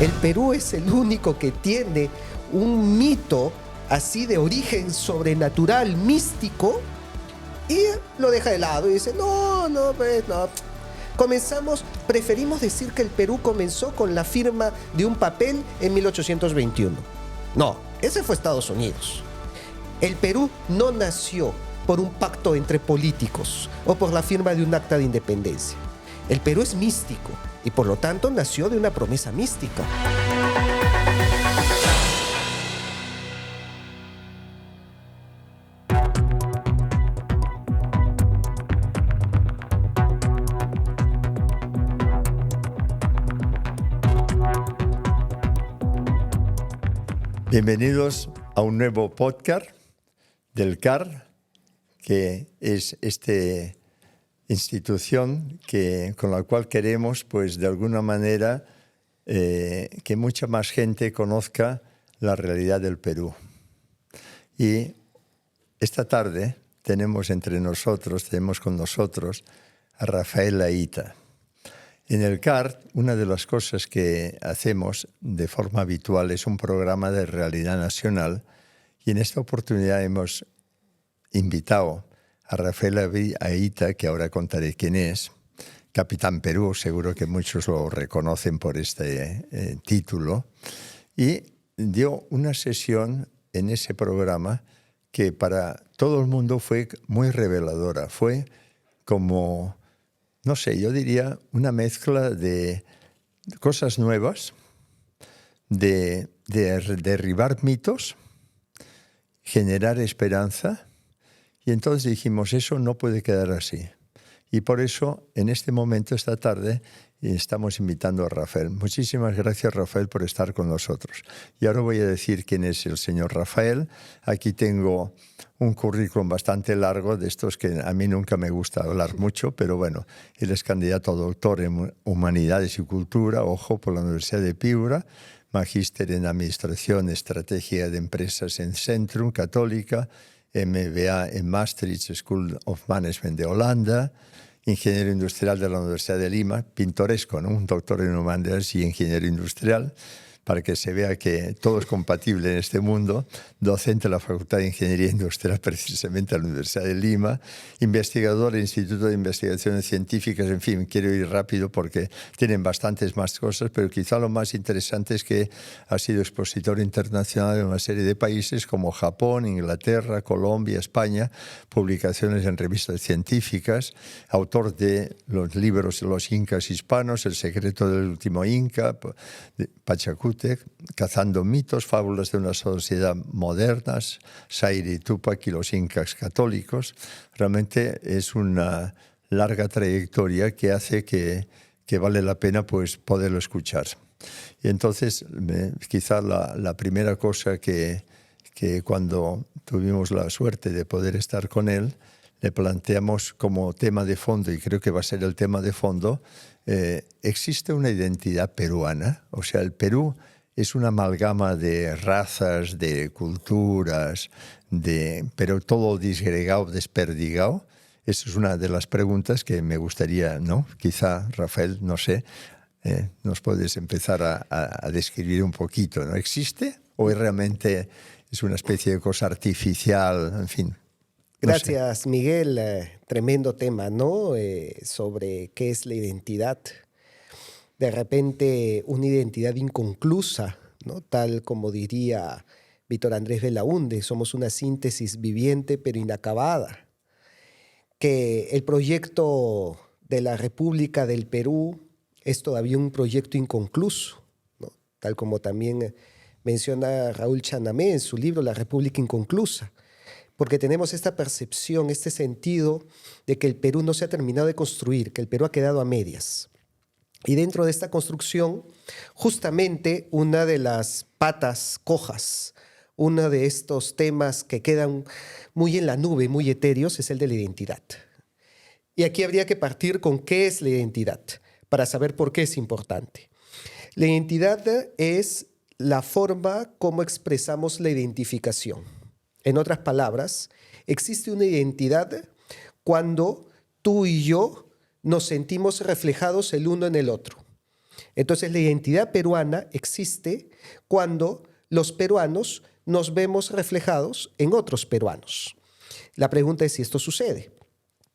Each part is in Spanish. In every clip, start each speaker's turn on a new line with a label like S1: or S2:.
S1: El Perú es el único que tiene un mito así de origen sobrenatural, místico, y lo deja de lado y dice, no, pues no. Preferimos decir que el Perú comenzó con la firma de un papel en 1821. No, ese fue Estados Unidos. El Perú no nació por un pacto entre políticos o por la firma de un acta de independencia. El Perú es místico y por lo tanto nació de una promesa mística.
S2: Bienvenidos a un nuevo podcast del CAR, que es esta institución con la cual queremos, pues, de alguna manera, que mucha más gente conozca la realidad del Perú. Y esta tarde tenemos con nosotros a Rafael Aita. En el CAR, una de las cosas que hacemos de forma habitual es un programa de realidad nacional, y en esta oportunidad hemos invitado a Rafael Aita, que ahora contaré quién es, Capitán Perú, seguro que muchos lo reconocen por este título, y dio una sesión en ese programa que para todo el mundo fue muy reveladora. Fue como, no sé, yo diría una mezcla de cosas nuevas, de derribar mitos, generar esperanza, y entonces dijimos, eso no puede quedar así. Y por eso, en este momento, esta tarde, estamos invitando a Rafael. Muchísimas gracias, Rafael, por estar con nosotros. Y ahora voy a decir quién es el señor Rafael. Aquí tengo un currículum bastante largo, de estos que a mí nunca me gusta hablar mucho, pero bueno, él es candidato a doctor en Humanidades y Cultura, ojo, por la Universidad de Piura, magíster en Administración y Estrategia de Empresas en Centrum Católica, MBA en Maastricht School of Management de Holanda, ingeniero industrial de la Universidad de Lima, pintoresco, ¿no? Un doctor en humanidades y ingeniero industrial, para que se vea que todo es compatible en este mundo, docente de la Facultad de Ingeniería Industrial, precisamente a la Universidad de Lima, investigador del Instituto de Investigaciones Científicas, en fin, quiero ir rápido porque tienen bastantes más cosas, pero quizá lo más interesante es que ha sido expositor internacional en una serie de países como Japón, Inglaterra, Colombia, España, publicaciones en revistas científicas, autor de los libros Los Incas Hispanos, El secreto del último Inca, Pachacútec, Cazando mitos, fábulas de una sociedad moderna, Sayri Tupac y los incas católicos. Realmente es una larga trayectoria que hace que vale la pena, pues, poderlo escuchar. Y entonces, quizá la primera cosa que cuando tuvimos la suerte de poder estar con él, le planteamos como tema de fondo, y creo que va a ser el tema de fondo, ¿existe una identidad peruana? O sea, el Perú es una amalgama de razas, de culturas, pero todo disgregado, desperdigado. Esa es una de las preguntas que me gustaría, ¿no? Quizá, Rafael, no sé, nos puedes empezar a describir un poquito, ¿no? ¿Existe o realmente es una especie de cosa artificial, en fin?
S1: Gracias, Miguel. Tremendo tema, ¿no? Sobre qué es la identidad. De repente, una identidad inconclusa, ¿no? Tal como diría Víctor Andrés Belaúnde, somos una síntesis viviente pero inacabada. Que el proyecto de la República del Perú es todavía un proyecto inconcluso, ¿no? Tal como también menciona Raúl Chanamé en su libro La República Inconclusa. Porque tenemos esta percepción, este sentido de que el Perú no se ha terminado de construir, que el Perú ha quedado a medias. Y dentro de esta construcción, justamente una de las patas cojas, uno de estos temas que quedan muy en la nube, muy etéreos, es el de la identidad. Y aquí habría que partir con qué es la identidad, para saber por qué es importante. La identidad es la forma como expresamos la identificación. En otras palabras, existe una identidad cuando tú y yo nos sentimos reflejados el uno en el otro. Entonces la identidad peruana existe cuando los peruanos nos vemos reflejados en otros peruanos. La pregunta es si esto sucede.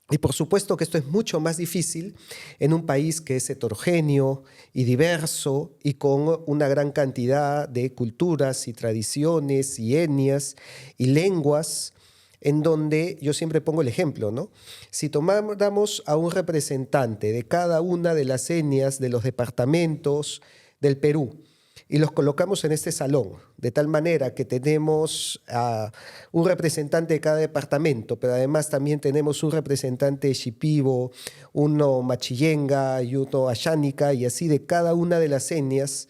S1: Y por supuesto que esto es mucho más difícil en un país que es heterogéneo y diverso y con una gran cantidad de culturas y tradiciones y etnias y lenguas, en donde yo siempre pongo el ejemplo, ¿no? Si tomáramos a un representante de cada una de las etnias de los departamentos del Perú y los colocamos en este salón, de tal manera que tenemos a un representante de cada departamento, pero además también tenemos un representante shipibo, uno machillenga y uno ashánica, y así de cada una de las etnias,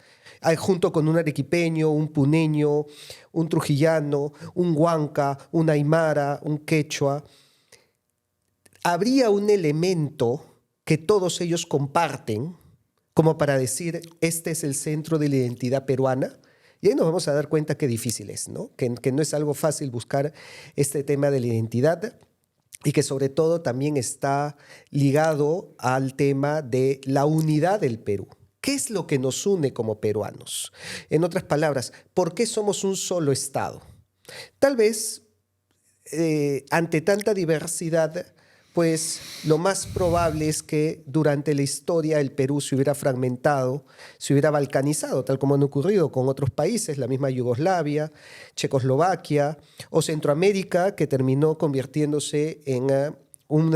S1: junto con un arequipeño, un puneño, un trujillano, un huanca, un aymara, un quechua. Habría un elemento que todos ellos comparten, como para decir, este es el centro de la identidad peruana. Y ahí nos vamos a dar cuenta qué difícil es, ¿no? Que no es algo fácil buscar este tema de la identidad y que sobre todo también está ligado al tema de la unidad del Perú. ¿Qué es lo que nos une como peruanos? En otras palabras, ¿por qué somos un solo Estado? Tal vez, ante tanta diversidad, pues lo más probable es que durante la historia el Perú se hubiera fragmentado, se hubiera balcanizado, tal como han ocurrido con otros países, la misma Yugoslavia, Checoslovaquia o Centroamérica, que terminó convirtiéndose en un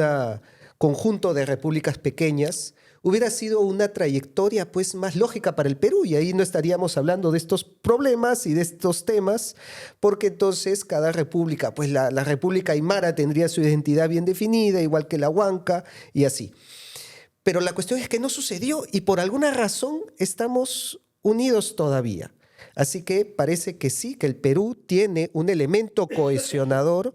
S1: conjunto de repúblicas pequeñas. Hubiera sido una trayectoria pues más lógica para el Perú y ahí no estaríamos hablando de estos problemas y de estos temas, porque entonces cada república, pues la República Aymara tendría su identidad bien definida, igual que la Huanca y así. Pero la cuestión es que no sucedió y por alguna razón estamos unidos todavía. Así que parece que sí, que el Perú tiene un elemento cohesionador,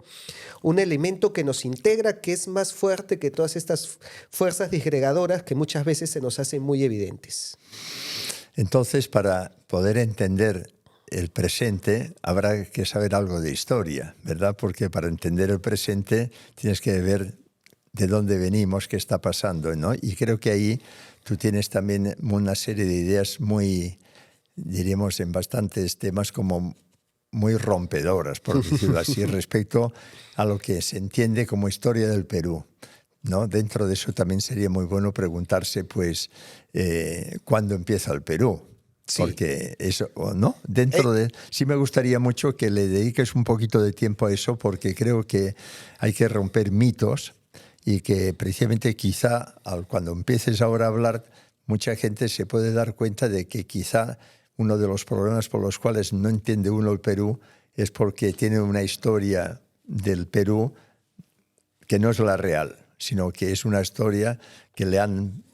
S1: un elemento que nos integra, que es más fuerte que todas estas fuerzas disgregadoras que muchas veces se nos hacen muy evidentes.
S2: Entonces, para poder entender el presente, habrá que saber algo de historia, ¿verdad? Porque para entender el presente tienes que ver de dónde venimos, qué está pasando, ¿no? Y creo que ahí tú tienes también una serie de ideas muy, diríamos, en bastantes temas como muy rompedoras, por decirlo así, respecto a lo que se entiende como historia del Perú, ¿no? Dentro de eso también sería muy bueno preguntarse, pues, ¿cuándo empieza el Perú? Sí. Porque eso, ¿no? Dentro de... Sí me gustaría mucho que le dediques un poquito de tiempo a eso, porque creo que hay que romper mitos y que precisamente quizá cuando empieces ahora a hablar, mucha gente se puede dar cuenta de que quizá uno de los problemas por los cuales no entiende uno el Perú es porque tiene una historia del Perú que no es la real, sino que es una historia que le han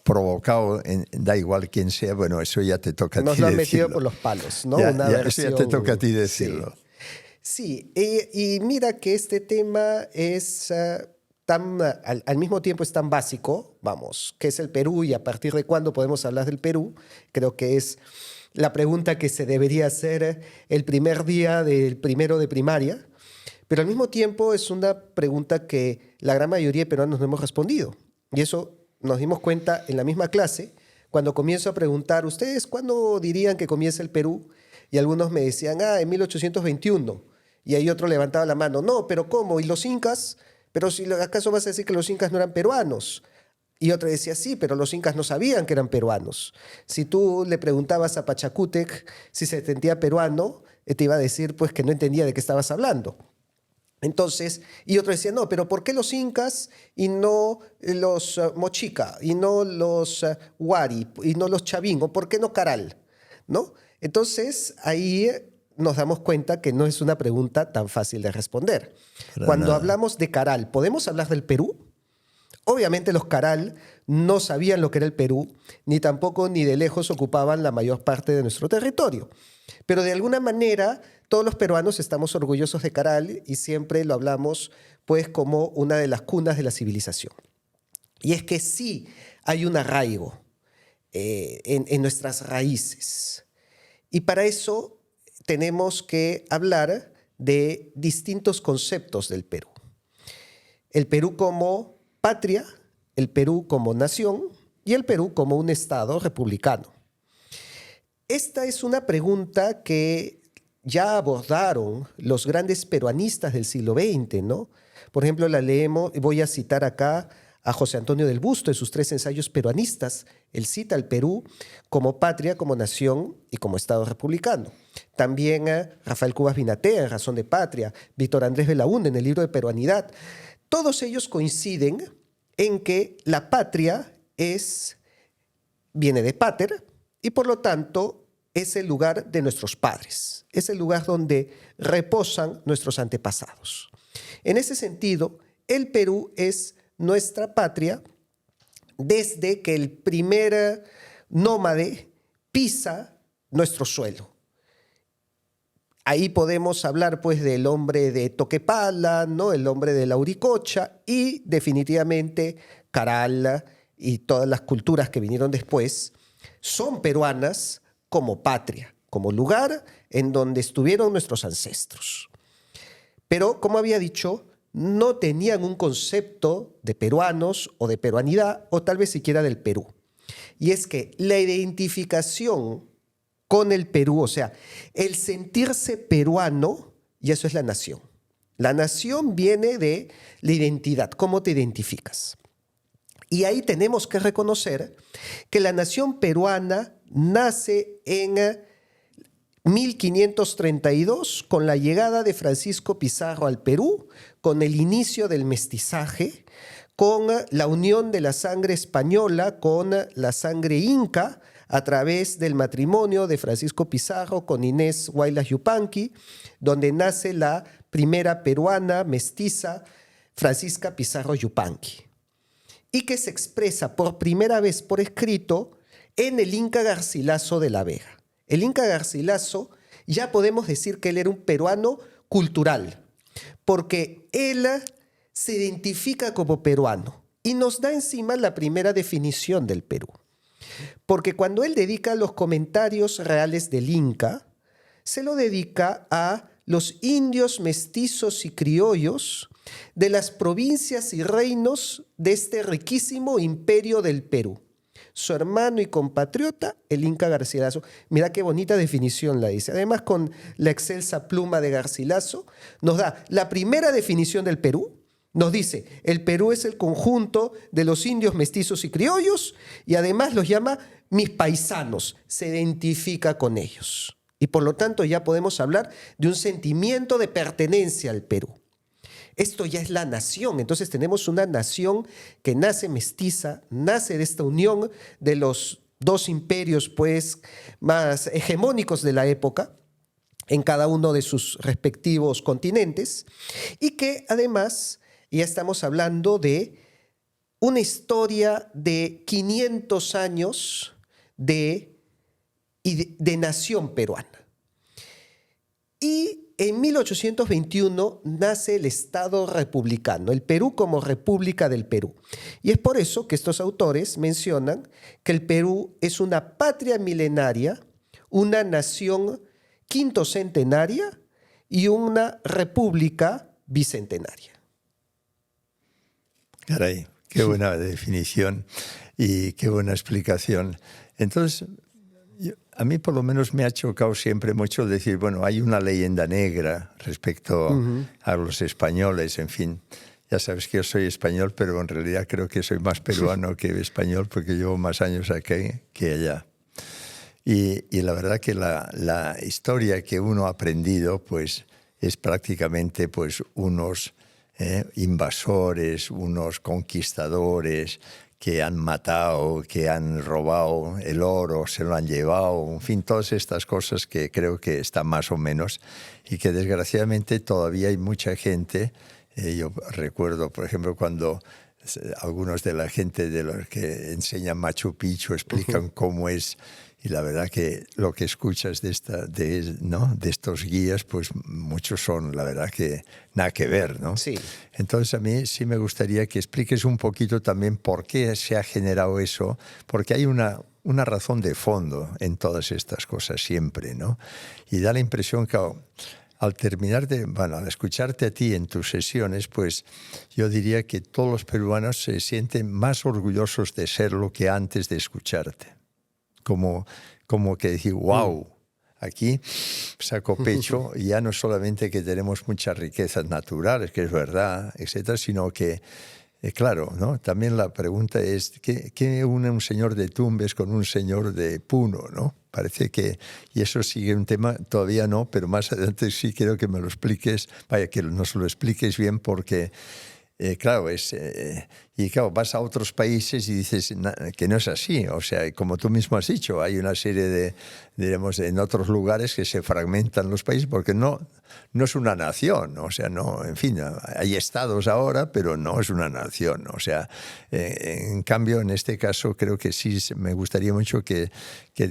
S2: provocado, da igual quién sea, bueno, eso ya te toca a ti decirlo.
S1: Nos lo han metido por los palos, ¿no?
S2: Eso ya te toca a ti decirlo.
S1: Sí, y mira que este tema es... al mismo tiempo es tan básico, vamos, ¿qué es el Perú y a partir de cuándo podemos hablar del Perú? Creo que es la pregunta que se debería hacer el primer día del primero de primaria, pero al mismo tiempo es una pregunta que la gran mayoría de peruanos no hemos respondido. Y eso nos dimos cuenta en la misma clase, cuando comienzo a preguntar, ¿ustedes cuándo dirían que comienza el Perú? Y algunos me decían, en 1821. Y ahí otro levantaba la mano, no, pero ¿cómo? ¿Y los incas? Pero si acaso vas a decir que los incas no eran peruanos. Y otro decía, sí, pero los incas no sabían que eran peruanos. Si tú le preguntabas a Pachacútec si se sentía peruano, te iba a decir pues que no entendía de qué estabas hablando. Entonces, y otro decía, no, pero ¿por qué los incas y no los mochica, y no los huari, y no los chavingo? ¿Por qué no caral? ¿No? Entonces, ahí nos damos cuenta que no es una pregunta tan fácil de responder. Cuando hablamos de caral, ¿podemos hablar del Perú? Obviamente los caral no sabían lo que era el Perú, ni tampoco ni de lejos ocupaban la mayor parte de nuestro territorio. Pero de alguna manera todos los peruanos estamos orgullosos de Caral y siempre lo hablamos pues como una de las cunas de la civilización. Y es que sí hay un arraigo en nuestras raíces. Y para eso tenemos que hablar de distintos conceptos del Perú. El Perú como patria, el Perú como nación y el Perú como un Estado republicano. Esta es una pregunta que ya abordaron los grandes peruanistas del siglo XX, ¿no? Por ejemplo, la leemos, voy a citar acá a José Antonio del Busto en sus 3 ensayos peruanistas. Él cita al Perú como patria, como nación y como Estado republicano. También a Rafael Cubas Vinatea en Razón de Patria, Víctor Andrés Belaúnde en el libro de Peruanidad. Todos ellos coinciden en que la patria viene de pater y por lo tanto es el lugar de nuestros padres, es el lugar donde reposan nuestros antepasados. En ese sentido, el Perú es nuestra patria desde que el primer nómade pisa nuestro suelo. Ahí podemos hablar pues del hombre de Toquepala, ¿no? El hombre de Lauricocha y definitivamente Caral y todas las culturas que vinieron después son peruanas como patria, como lugar en donde estuvieron nuestros ancestros. Pero, como había dicho, no tenían un concepto de peruanos o de peruanidad o tal vez siquiera del Perú. Y es que la identificación con el Perú, o sea, el sentirse peruano, y eso es la nación. La nación viene de la identidad, cómo te identificas. Y ahí tenemos que reconocer que la nación peruana nace en 1532 con la llegada de Francisco Pizarro al Perú, con el inicio del mestizaje, con la unión de la sangre española con la sangre inca a través del matrimonio de Francisco Pizarro con Inés Huaylas Yupanqui, donde nace la primera peruana mestiza, Francisca Pizarro Yupanqui, y que se expresa por primera vez por escrito en el Inca Garcilaso de la Vega. El Inca Garcilaso, ya podemos decir que él era un peruano cultural, porque él se identifica como peruano y nos da encima la primera definición del Perú. Porque cuando él dedica los comentarios reales del Inca, se lo dedica a los indios mestizos y criollos de las provincias y reinos de este riquísimo imperio del Perú. Su hermano y compatriota, el Inca Garcilaso. Mira qué bonita definición la dice. Además, con la excelsa pluma de Garcilaso, nos da la primera definición del Perú. Nos dice, el Perú es el conjunto de los indios mestizos y criollos y además los llama mis paisanos, se identifica con ellos. Y por lo tanto ya podemos hablar de un sentimiento de pertenencia al Perú. Esto ya es la nación, entonces tenemos una nación que nace mestiza, nace de esta unión de los 2 imperios pues, más hegemónicos de la época, en cada uno de sus respectivos continentes, y que además ya estamos hablando de una historia de 500 años de nación peruana. Y en 1821 nace el Estado republicano, el Perú como República del Perú. Y es por eso que estos autores mencionan que el Perú es una patria milenaria, una nación quintocentenaria y una república bicentenaria.
S2: Caray, qué buena definición y qué buena explicación. Entonces, a mí por lo menos me ha chocado siempre mucho decir, bueno, hay una leyenda negra respecto a los españoles, en fin. Ya sabes que yo soy español, pero en realidad creo que soy más peruano que español porque llevo más años aquí que allá. Y la verdad que la historia que uno ha aprendido pues, es prácticamente pues, unos invasores, unos conquistadores que han matado, que han robado el oro, se lo han llevado, en fin, todas estas cosas que creo que están más o menos y que desgraciadamente todavía hay mucha gente. Yo recuerdo, por ejemplo, cuando algunos de la gente de los que enseñan Machu Picchu explican cómo es. Y la verdad que lo que escuchas de estos guías, pues muchos son, la verdad que nada que ver, ¿no?
S1: Sí.
S2: Entonces a mí sí me gustaría que expliques un poquito también por qué se ha generado eso, porque hay una razón de fondo en todas estas cosas siempre, ¿no? Y da la impresión que al terminar al escucharte a ti en tus sesiones, pues yo diría que todos los peruanos se sienten más orgullosos de serlo que antes de escucharte. Como que decir, wow, aquí saco pecho, y ya no solamente que tenemos muchas riquezas naturales, que es verdad, etcétera, sino que claro, ¿no? También la pregunta es, ¿qué une un señor de Tumbes con un señor de Puno, ¿no? Parece que, y eso sigue un tema, todavía no, pero más adelante sí quiero que me lo expliques, vaya, que nos lo expliques bien, porque, claro, y claro, vas a otros países y dices que no es así. O sea, como tú mismo has dicho, hay una serie de, diremos, en otros lugares que se fragmentan los países porque no es una nación. O sea, no, en fin, hay estados ahora, pero no es una nación. O sea, en cambio, en este caso, creo que sí me gustaría mucho que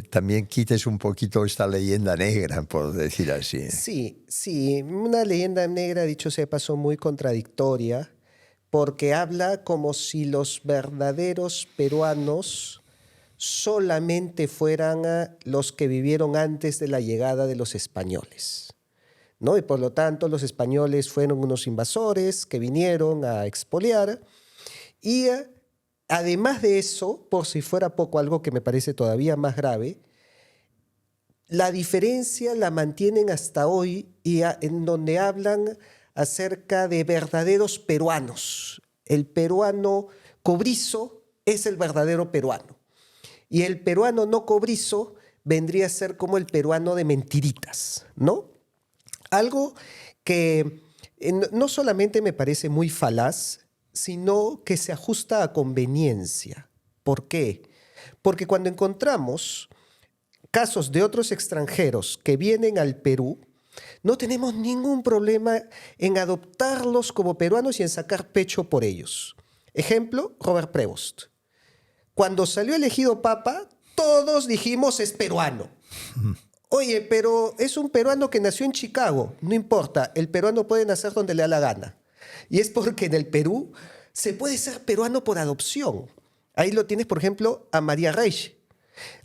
S2: también quites un poquito esta leyenda negra, por decir así.
S1: Sí, una leyenda negra, dicho sea de paso, muy contradictoria, porque habla como si los verdaderos peruanos solamente fueran los que vivieron antes de la llegada de los españoles, ¿no? Y por lo tanto los españoles fueron unos invasores que vinieron a expoliar y además de eso, por si fuera poco, algo que me parece todavía más grave, la diferencia la mantienen hasta hoy y en donde hablan acerca de verdaderos peruanos. El peruano cobrizo es el verdadero peruano. Y el peruano no cobrizo vendría a ser como el peruano de mentiritas, ¿no? Algo que no solamente me parece muy falaz, sino que se ajusta a conveniencia. ¿Por qué? Porque cuando encontramos casos de otros extranjeros que vienen al Perú, no tenemos ningún problema en adoptarlos como peruanos y en sacar pecho por ellos. Ejemplo, Robert Prevost. Cuando salió elegido papa, todos dijimos es peruano. Oye, pero es un peruano que nació en Chicago. No importa, el peruano puede nacer donde le da la gana. Y es porque en el Perú se puede ser peruano por adopción. Ahí lo tienes, por ejemplo, a María Reich.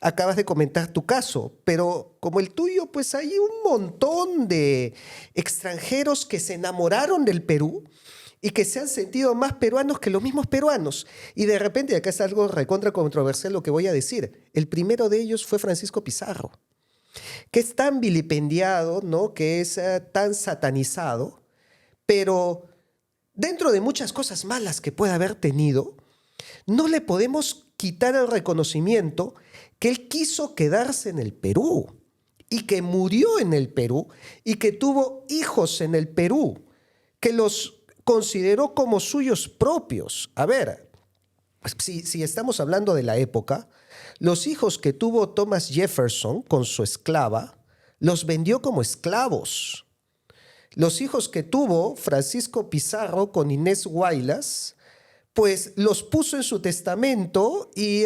S1: Acabas de comentar tu caso, pero como el tuyo, pues hay un montón de extranjeros que se enamoraron del Perú y que se han sentido más peruanos que los mismos peruanos. Y de repente, acá es algo recontra controversial lo que voy a decir, el primero de ellos fue Francisco Pizarro, que es tan vilipendiado, ¿no? Que es tan satanizado, pero dentro de muchas cosas malas que puede haber tenido, no le podemos quitar el reconocimiento que él quiso quedarse en el Perú y que murió en el Perú y que tuvo hijos en el Perú, que los consideró como suyos propios. A ver, si estamos hablando de la época, los hijos que tuvo Thomas Jefferson con su esclava, los vendió como esclavos. Los hijos que tuvo Francisco Pizarro con Inés Huaylas, pues los puso en su testamento y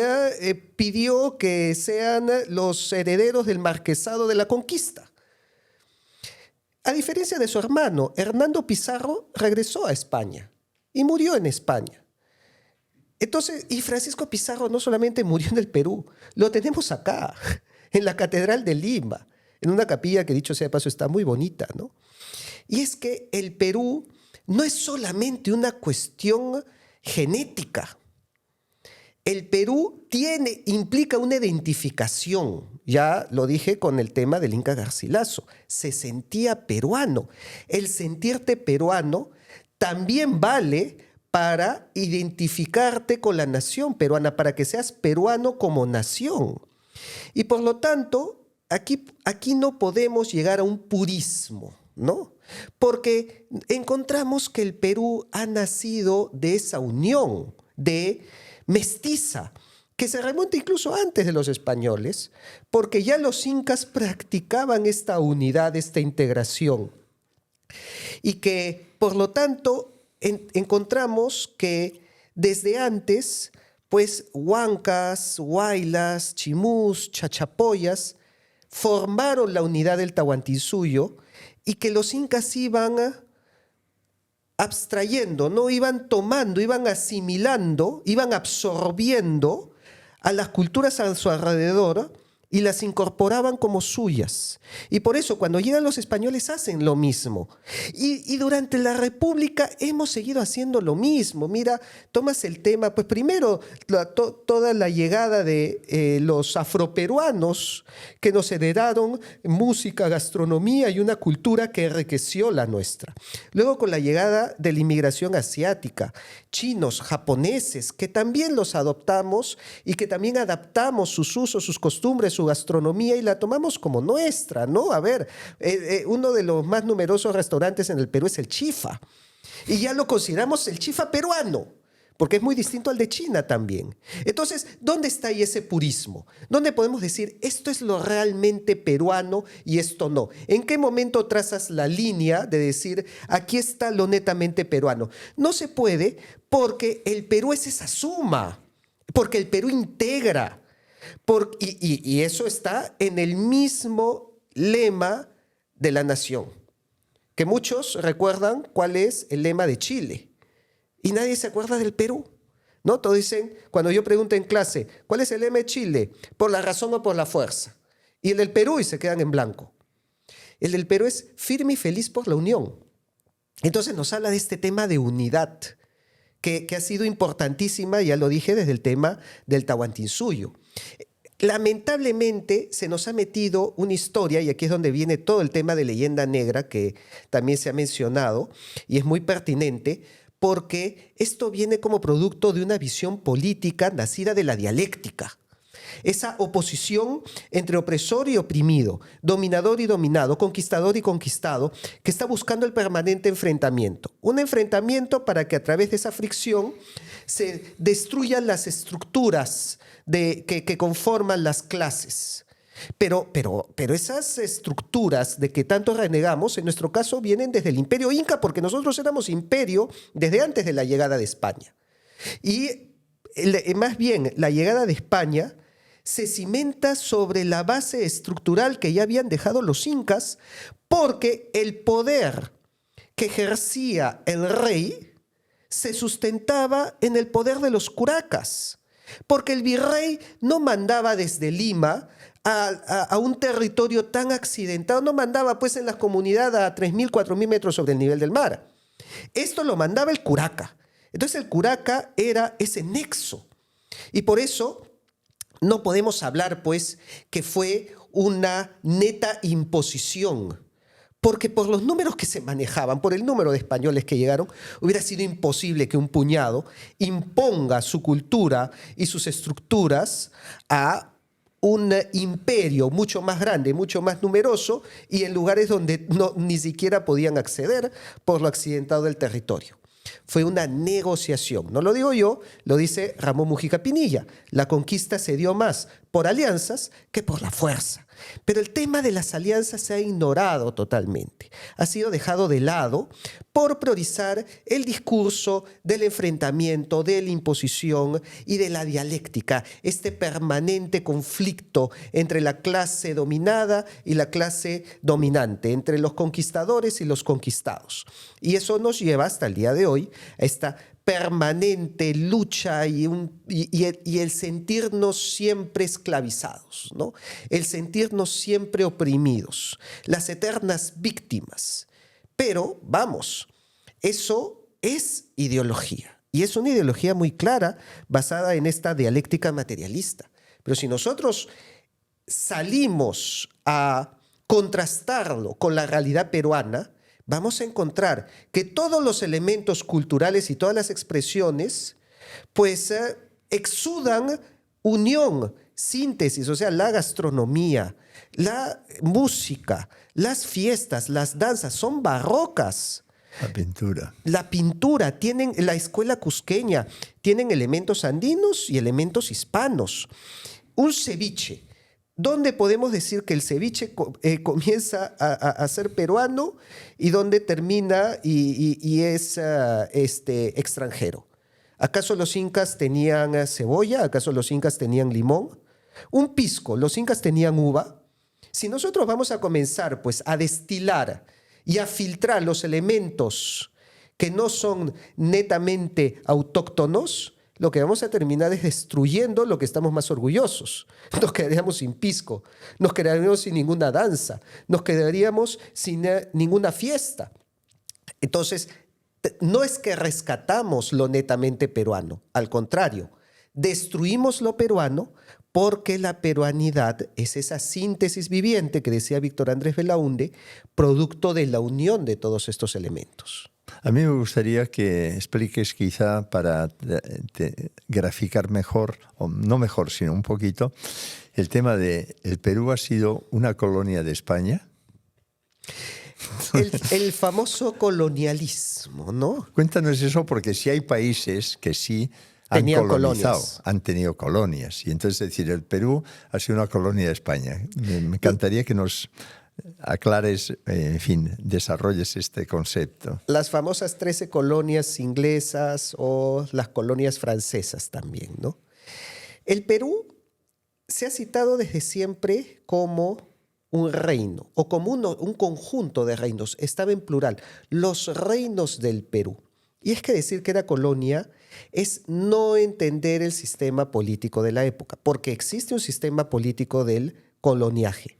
S1: pidió que sean los herederos del marquesado de la Conquista. A diferencia de su hermano, Hernando Pizarro regresó a España y murió en España. Entonces, y Francisco Pizarro no solamente murió en el Perú, lo tenemos acá, en la Catedral de Lima, en una capilla que, dicho sea de paso, está muy bonita, ¿no? Y es que el Perú no es solamente una cuestión genética. El Perú implica una identificación. Ya lo dije con el tema del Inca Garcilaso. Se sentía peruano. El sentirte peruano también vale para identificarte con la nación peruana, para que seas peruano como nación. Y por lo tanto, aquí no podemos llegar a un purismo, ¿no? Porque encontramos que el Perú ha nacido de esa unión de mestiza, que se remonta incluso antes de los españoles, porque ya los incas practicaban esta unidad, esta integración. Y que, por lo tanto, encontramos que desde antes, pues huancas, huaylas, chimús, chachapoyas, formaron la unidad del Tahuantinsuyo y que los incas iban abstrayendo, ¿no? Iban tomando, iban asimilando, iban absorbiendo a las culturas a su alrededor y las incorporaban como suyas. Y por eso cuando llegan los españoles hacen lo mismo. Y durante la República hemos seguido haciendo lo mismo. Mira, tomas el tema, pues primero toda la llegada de los afroperuanos que nos heredaron música, gastronomía y una cultura que enriqueció la nuestra. Luego con la llegada de la inmigración asiática, chinos, japoneses, que también los adoptamos y que también adaptamos sus usos, sus costumbres, su gastronomía y la tomamos como nuestra, ¿no? A ver, uno de los más numerosos restaurantes en el Perú es el Chifa. Y ya lo consideramos el Chifa peruano, porque es muy distinto al de China también. Entonces, ¿dónde está ahí ese purismo? ¿Dónde podemos decir esto es lo realmente peruano y esto no? ¿En qué momento trazas la línea de decir aquí está lo netamente peruano? No se puede porque el Perú es esa suma, porque el Perú integra. Y eso está en el mismo lema de la nación, que muchos recuerdan cuál es el lema de Chile y nadie se acuerda del Perú, ¿no? Todos dicen, cuando yo pregunto en clase, ¿cuál es el lema de Chile? ¿Por la razón o por la fuerza? Y el del Perú y se quedan en blanco. El del Perú es firme y feliz por la unión. Entonces nos habla de este tema de unidad que ha sido importantísima, ya lo dije, desde el tema del Tahuantinsuyo. Lamentablemente se nos ha metido una historia, y aquí es donde viene todo el tema de leyenda negra que también se ha mencionado y es muy pertinente, porque esto viene como producto de una visión política nacida de la dialéctica. Esa oposición entre opresor y oprimido, dominador y dominado, conquistador y conquistado, que está buscando el permanente enfrentamiento. Un enfrentamiento para que a través de esa fricción se destruyan las estructuras que conforman las clases. Pero esas estructuras de que tanto renegamos, en nuestro caso, vienen desde el Imperio Inca, porque nosotros éramos imperio desde antes de la llegada de España. Y más bien, la llegada de España se cimenta sobre la base estructural que ya habían dejado los incas, porque el poder que ejercía el rey se sustentaba en el poder de los curacas, porque el virrey no mandaba desde Lima a un territorio tan accidentado, no mandaba pues en la comunidad a 3.000, 4.000 metros sobre el nivel del mar. Esto lo mandaba el curaca. Entonces el curaca era ese nexo. Y por eso no podemos hablar pues que fue una neta imposición, porque por los números que se manejaban, por el número de españoles que llegaron, hubiera sido imposible que un puñado imponga su cultura y sus estructuras a un imperio mucho más grande, mucho más numeroso y en lugares donde ni siquiera podían acceder por lo accidentado del territorio. Fue una negociación. No lo digo yo, lo dice Ramón Mujica Pinilla. La conquista se dio más por alianzas que por la fuerza. Pero el tema de las alianzas se ha ignorado totalmente. Ha sido dejado de lado por priorizar el discurso del enfrentamiento, de la imposición y de la dialéctica, este permanente conflicto entre la clase dominada y la clase dominante, entre los conquistadores y los conquistados. Y eso nos lleva hasta el día de hoy a esta permanente lucha y el sentirnos siempre esclavizados, ¿no? El sentirnos siempre oprimidos, las eternas víctimas. Pero, vamos, eso es ideología. Y es una ideología muy clara basada en esta dialéctica materialista. Pero si nosotros salimos a contrastarlo con la realidad peruana, vamos a encontrar que todos los elementos culturales y todas las expresiones pues exudan unión, síntesis, o sea, la gastronomía, la música, las fiestas, las danzas son barrocas.
S2: La pintura.
S1: La pintura, tienen la escuela cusqueña, tienen elementos andinos y elementos hispanos. Un ceviche. ¿Dónde podemos decir que el ceviche comienza a ser peruano y dónde termina y es extranjero? ¿Acaso los incas tenían cebolla? ¿Acaso los incas tenían limón? Un pisco, ¿los incas tenían uva? Si nosotros vamos a comenzar pues, a destilar y a filtrar los elementos que no son netamente autóctonos, lo que vamos a terminar es destruyendo lo que estamos más orgullosos. Nos quedaríamos sin pisco, nos quedaríamos sin ninguna danza, nos quedaríamos sin ninguna fiesta. Entonces, no es que rescatamos lo netamente peruano, al contrario, destruimos lo peruano porque la peruanidad es esa síntesis viviente que decía Víctor Andrés Belaunde, producto de la unión de todos estos elementos.
S2: A mí me gustaría que expliques quizá para graficar mejor, o no mejor, sino un poquito, el tema de el Perú ha sido una colonia de España.
S1: El famoso colonialismo, ¿no?
S2: Cuéntanos eso, porque sí hay países que sí han
S1: Tenían
S2: colonizado,
S1: colonias.
S2: han tenido colonias. Y entonces decir, el Perú ha sido una colonia de España. Me encantaría que nos aclares, en fin, desarrolles este concepto.
S1: Las famosas 13 colonias inglesas o las colonias francesas también, ¿no? El Perú se ha citado desde siempre como un reino o como un conjunto de reinos. Estaba en plural, los reinos del Perú. Y es que decir que era colonia es no entender el sistema político de la época, porque existe un sistema político del coloniaje,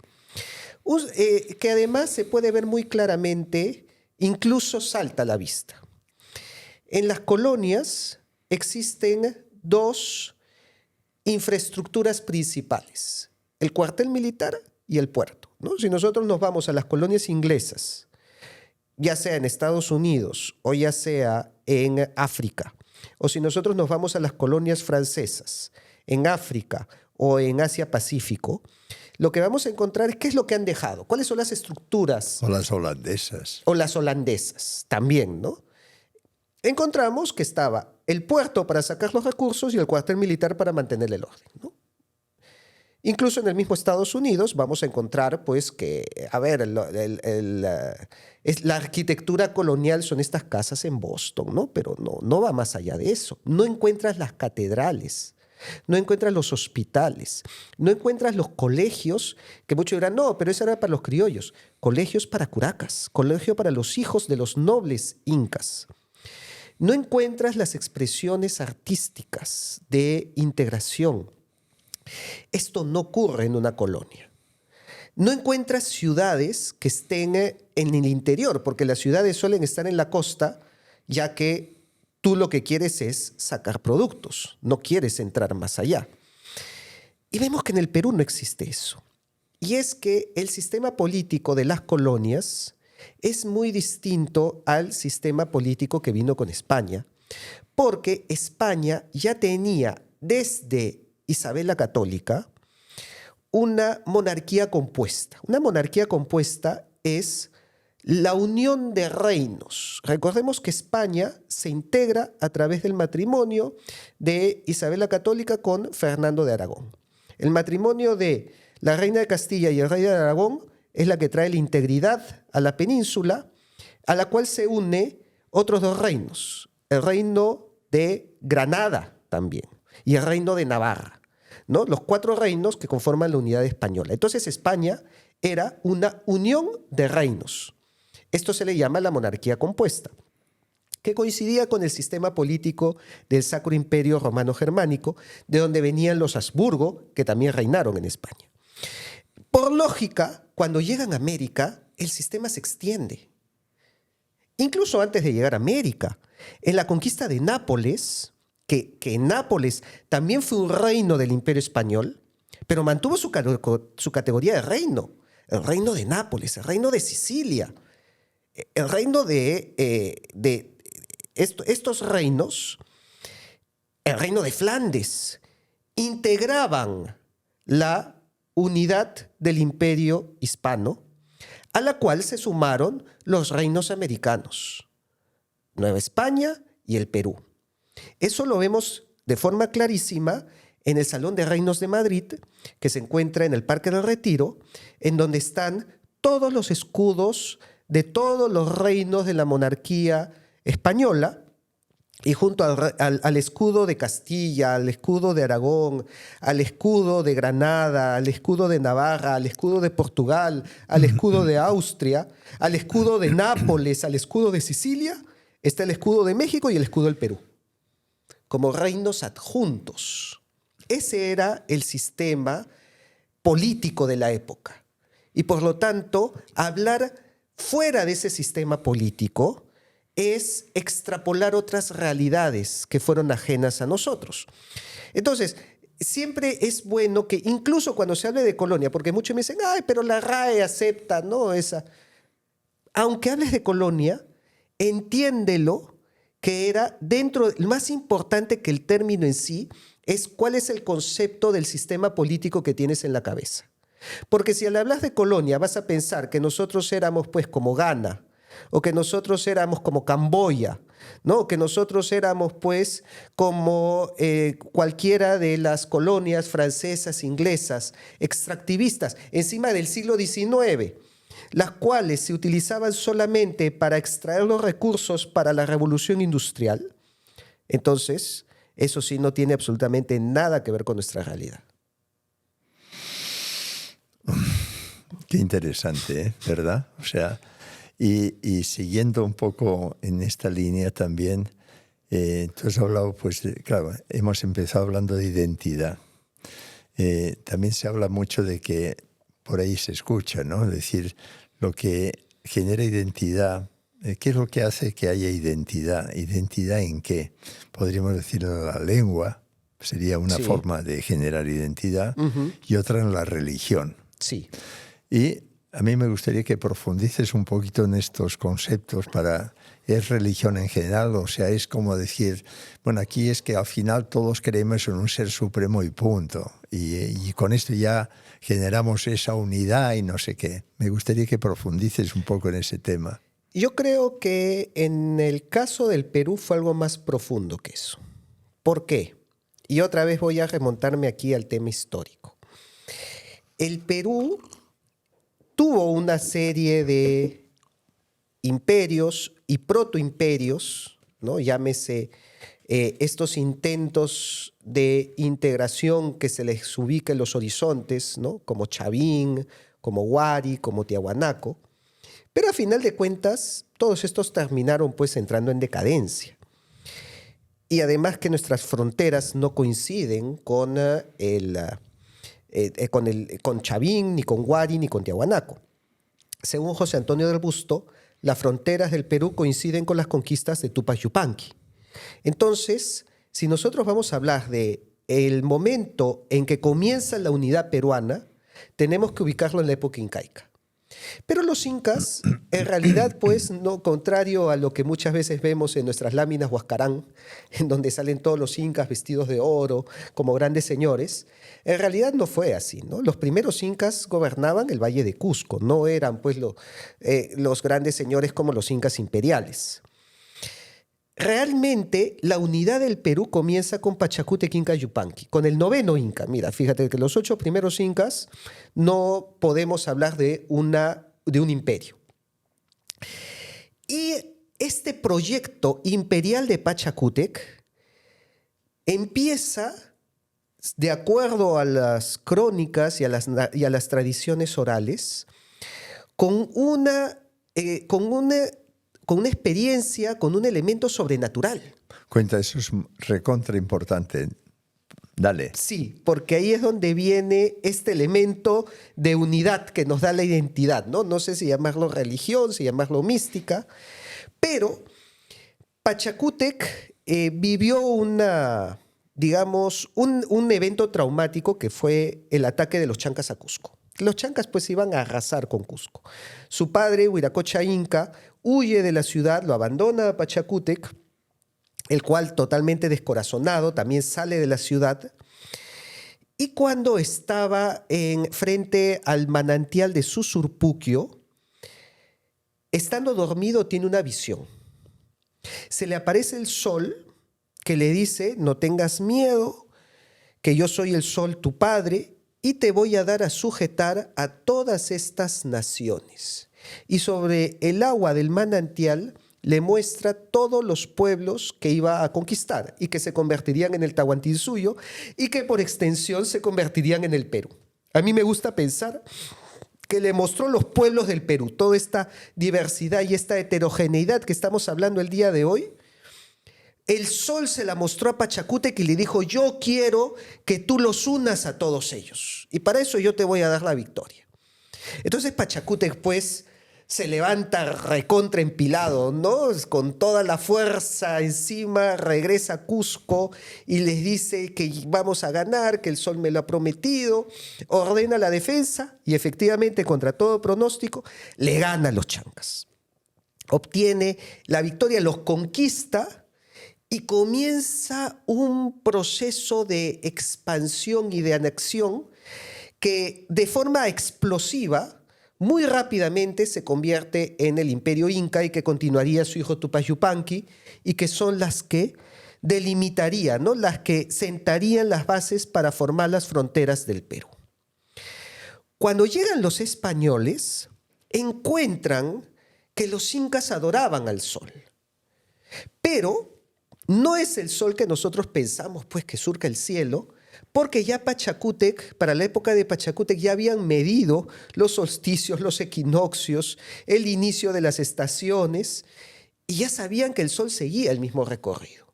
S1: que además se puede ver muy claramente, incluso salta a la vista. En las colonias existen dos infraestructuras principales, el cuartel militar y el puerto, ¿no? Si nosotros nos vamos a las colonias inglesas, ya sea en Estados Unidos o ya sea en África, o si nosotros nos vamos a las colonias francesas, en África o en Asia-Pacífico, lo que vamos a encontrar es qué es lo que han dejado, cuáles son las estructuras.
S2: O las holandesas.
S1: O las holandesas también, ¿no? Encontramos que estaba el puerto para sacar los recursos y el cuartel militar para mantener el orden, ¿no? Incluso en el mismo Estados Unidos vamos a encontrar, pues, que, a ver, la arquitectura colonial son estas casas en Boston, ¿no? Pero no va más allá de eso. No encuentras las catedrales, no encuentras los hospitales, no encuentras los colegios, que muchos dirán, no, pero eso era para los criollos. Colegios para curacas, colegio para los hijos de los nobles incas. No encuentras las expresiones artísticas de integración. Esto no ocurre en una colonia. No encuentras ciudades que estén en el interior, porque las ciudades suelen estar en la costa, ya que tú lo que quieres es sacar productos, no quieres entrar más allá. Y vemos que en el Perú no existe eso. Y es que el sistema político de las colonias es muy distinto al sistema político que vino con España, porque España ya tenía desde Isabel la Católica una monarquía compuesta. Una monarquía compuesta es la unión de reinos. Recordemos que España se integra a través del matrimonio de Isabel la Católica con Fernando de Aragón. El matrimonio de la reina de Castilla y el rey de Aragón es la que trae la integridad a la península, a la cual se une otros dos reinos, el reino de Granada también y el reino de Navarra, ¿no? Los 4 reinos que conforman la unidad española. Entonces España era una unión de reinos. Esto se le llama la monarquía compuesta, que coincidía con el sistema político del Sacro Imperio Romano Germánico, de donde venían los Habsburgo, que también reinaron en España. Por lógica, cuando llegan a América, el sistema se extiende. Incluso antes de llegar a América, en la conquista de Nápoles, que Nápoles también fue un reino del Imperio Español, pero mantuvo su categoría de reino. El reino de Nápoles, el reino de Sicilia, el reino estos reinos, el reino de Flandes, integraban la unidad del Imperio Hispano, a la cual se sumaron los reinos americanos, Nueva España y el Perú. Eso lo vemos de forma clarísima en el Salón de Reinos de Madrid, que se encuentra en el Parque del Retiro, en donde están todos los escudos de todos los reinos de la monarquía española, y junto al escudo de Castilla, al escudo de Aragón, al escudo de Granada, al escudo de Navarra, al escudo de Portugal, al escudo de Austria, al escudo de Nápoles, al escudo de Sicilia, está el escudo de México y el escudo del Perú. como reinos adjuntos. Ese era el sistema político de la época. Y por lo tanto, hablar fuera de ese sistema político es extrapolar otras realidades que fueron ajenas a nosotros. Entonces, siempre es bueno que, incluso cuando se hable de colonia, porque muchos me dicen, ay, pero la RAE acepta, ¿no? Aunque hables de colonia, entiéndelo que era dentro, más importante que el término en sí, es cuál es el concepto del sistema político que tienes en la cabeza. Porque si al hablar de colonia vas a pensar que nosotros éramos pues como Ghana, o que nosotros éramos como Camboya, ¿no? O que nosotros éramos pues como cualquiera de las colonias francesas, inglesas, extractivistas, encima del siglo XIX, las cuales se utilizaban solamente para extraer los recursos para la revolución industrial, entonces eso sí no tiene absolutamente nada que ver con nuestra realidad.
S2: Qué interesante, ¿eh? ¿Verdad? O sea, y siguiendo un poco en esta línea también, tú has hablado, pues, claro, hemos empezado hablando de identidad. También se habla mucho de que, por ahí se escucha, ¿no? Es decir, lo que genera identidad, ¿qué es lo que hace que haya identidad? ¿Identidad en qué? Podríamos decir en la lengua, sería una forma de generar identidad, y otra en la religión.
S1: Sí.
S2: Y a mí me gustaría que profundices un poquito en estos conceptos ¿es religión en general? O sea, es como decir, bueno, aquí es que al final todos creemos en un ser supremo y punto. Y con esto ya generamos esa unidad y no sé qué. Me gustaría que profundices un poco en ese tema.
S1: Yo creo que en el caso del Perú fue algo más profundo que eso. ¿Por qué? Y otra vez voy a remontarme aquí al tema histórico. El Perú tuvo una serie de imperios y protoimperios, ¿no? Llámese estos intentos de integración que se les ubica en los horizontes, ¿no? Como Chavín, como Huari, como Tiahuanaco. Pero a final de cuentas, todos estos terminaron pues entrando en decadencia. Y además que nuestras fronteras no coinciden con con Chavín, ni con Huari, ni con Tiahuanaco. Según José Antonio del Busto, las fronteras del Perú coinciden con las conquistas de Tupac Yupanqui. Entonces, si nosotros vamos a hablar de el momento en que comienza la unidad peruana, tenemos que ubicarlo en la época incaica. Pero los incas, en realidad, pues, no, contrario a lo que muchas veces vemos en nuestras láminas huascarán, en donde salen todos los incas vestidos de oro, como grandes señores, en realidad no fue así, ¿no? Los primeros incas gobernaban el Valle de Cusco, no eran pues los grandes señores como los incas imperiales. Realmente, la unidad del Perú comienza con Pachacútec Inca Yupanqui, con el noveno Inca. Mira, fíjate que los 8 primeros Incas no podemos hablar de un imperio. Y este proyecto imperial de Pachacútec empieza, de acuerdo a las crónicas y a las tradiciones orales, con una experiencia, con un elemento sobrenatural.
S2: Cuenta, eso es recontra importante. Dale.
S1: Sí, porque ahí es donde viene este elemento de unidad que nos da la identidad, ¿no? No sé si llamarlo religión, si llamarlo mística, pero Pachacútec vivió un evento traumático que fue el ataque de los chancas a Cusco. Los chancas pues iban a arrasar con Cusco. Su padre, Huiracocha Inca, huye de la ciudad, lo abandona a Pachacútec, el cual totalmente descorazonado también sale de la ciudad. Y cuando estaba frente al manantial de Susurpuquio, estando dormido tiene una visión. Se le aparece el sol que le dice, no tengas miedo, que yo soy el sol tu padre, y te voy a dar a sujetar a todas estas naciones. Y sobre el agua del manantial le muestra todos los pueblos que iba a conquistar y que se convertirían en el Tahuantinsuyo y que por extensión se convertirían en el Perú. A mí me gusta pensar que le mostró los pueblos del Perú, toda esta diversidad y esta heterogeneidad que estamos hablando el día de hoy, el sol se la mostró a Pachacútec y le dijo, yo quiero que tú los unas a todos ellos. Y para eso yo te voy a dar la victoria. Entonces Pachacútec, pues, se levanta recontra empilado, ¿no? Con toda la fuerza encima, regresa a Cusco y les dice que vamos a ganar, que el sol me lo ha prometido, ordena la defensa y efectivamente, contra todo pronóstico, le gana a los chancas. Obtiene la victoria, los conquista y comienza un proceso de expansión y de anexión que de forma explosiva, muy rápidamente se convierte en el imperio inca y que continuaría su hijo Tupac Yupanqui y que son las que delimitarían, ¿no? Las que sentarían las bases para formar las fronteras del Perú. Cuando llegan los españoles, encuentran que los incas adoraban al sol, pero no es el sol que nosotros pensamos, pues, que surca el cielo, porque ya Pachacútec, para la época de Pachacútec, ya habían medido los solsticios, los equinoccios, el inicio de las estaciones, y ya sabían que el sol seguía el mismo recorrido.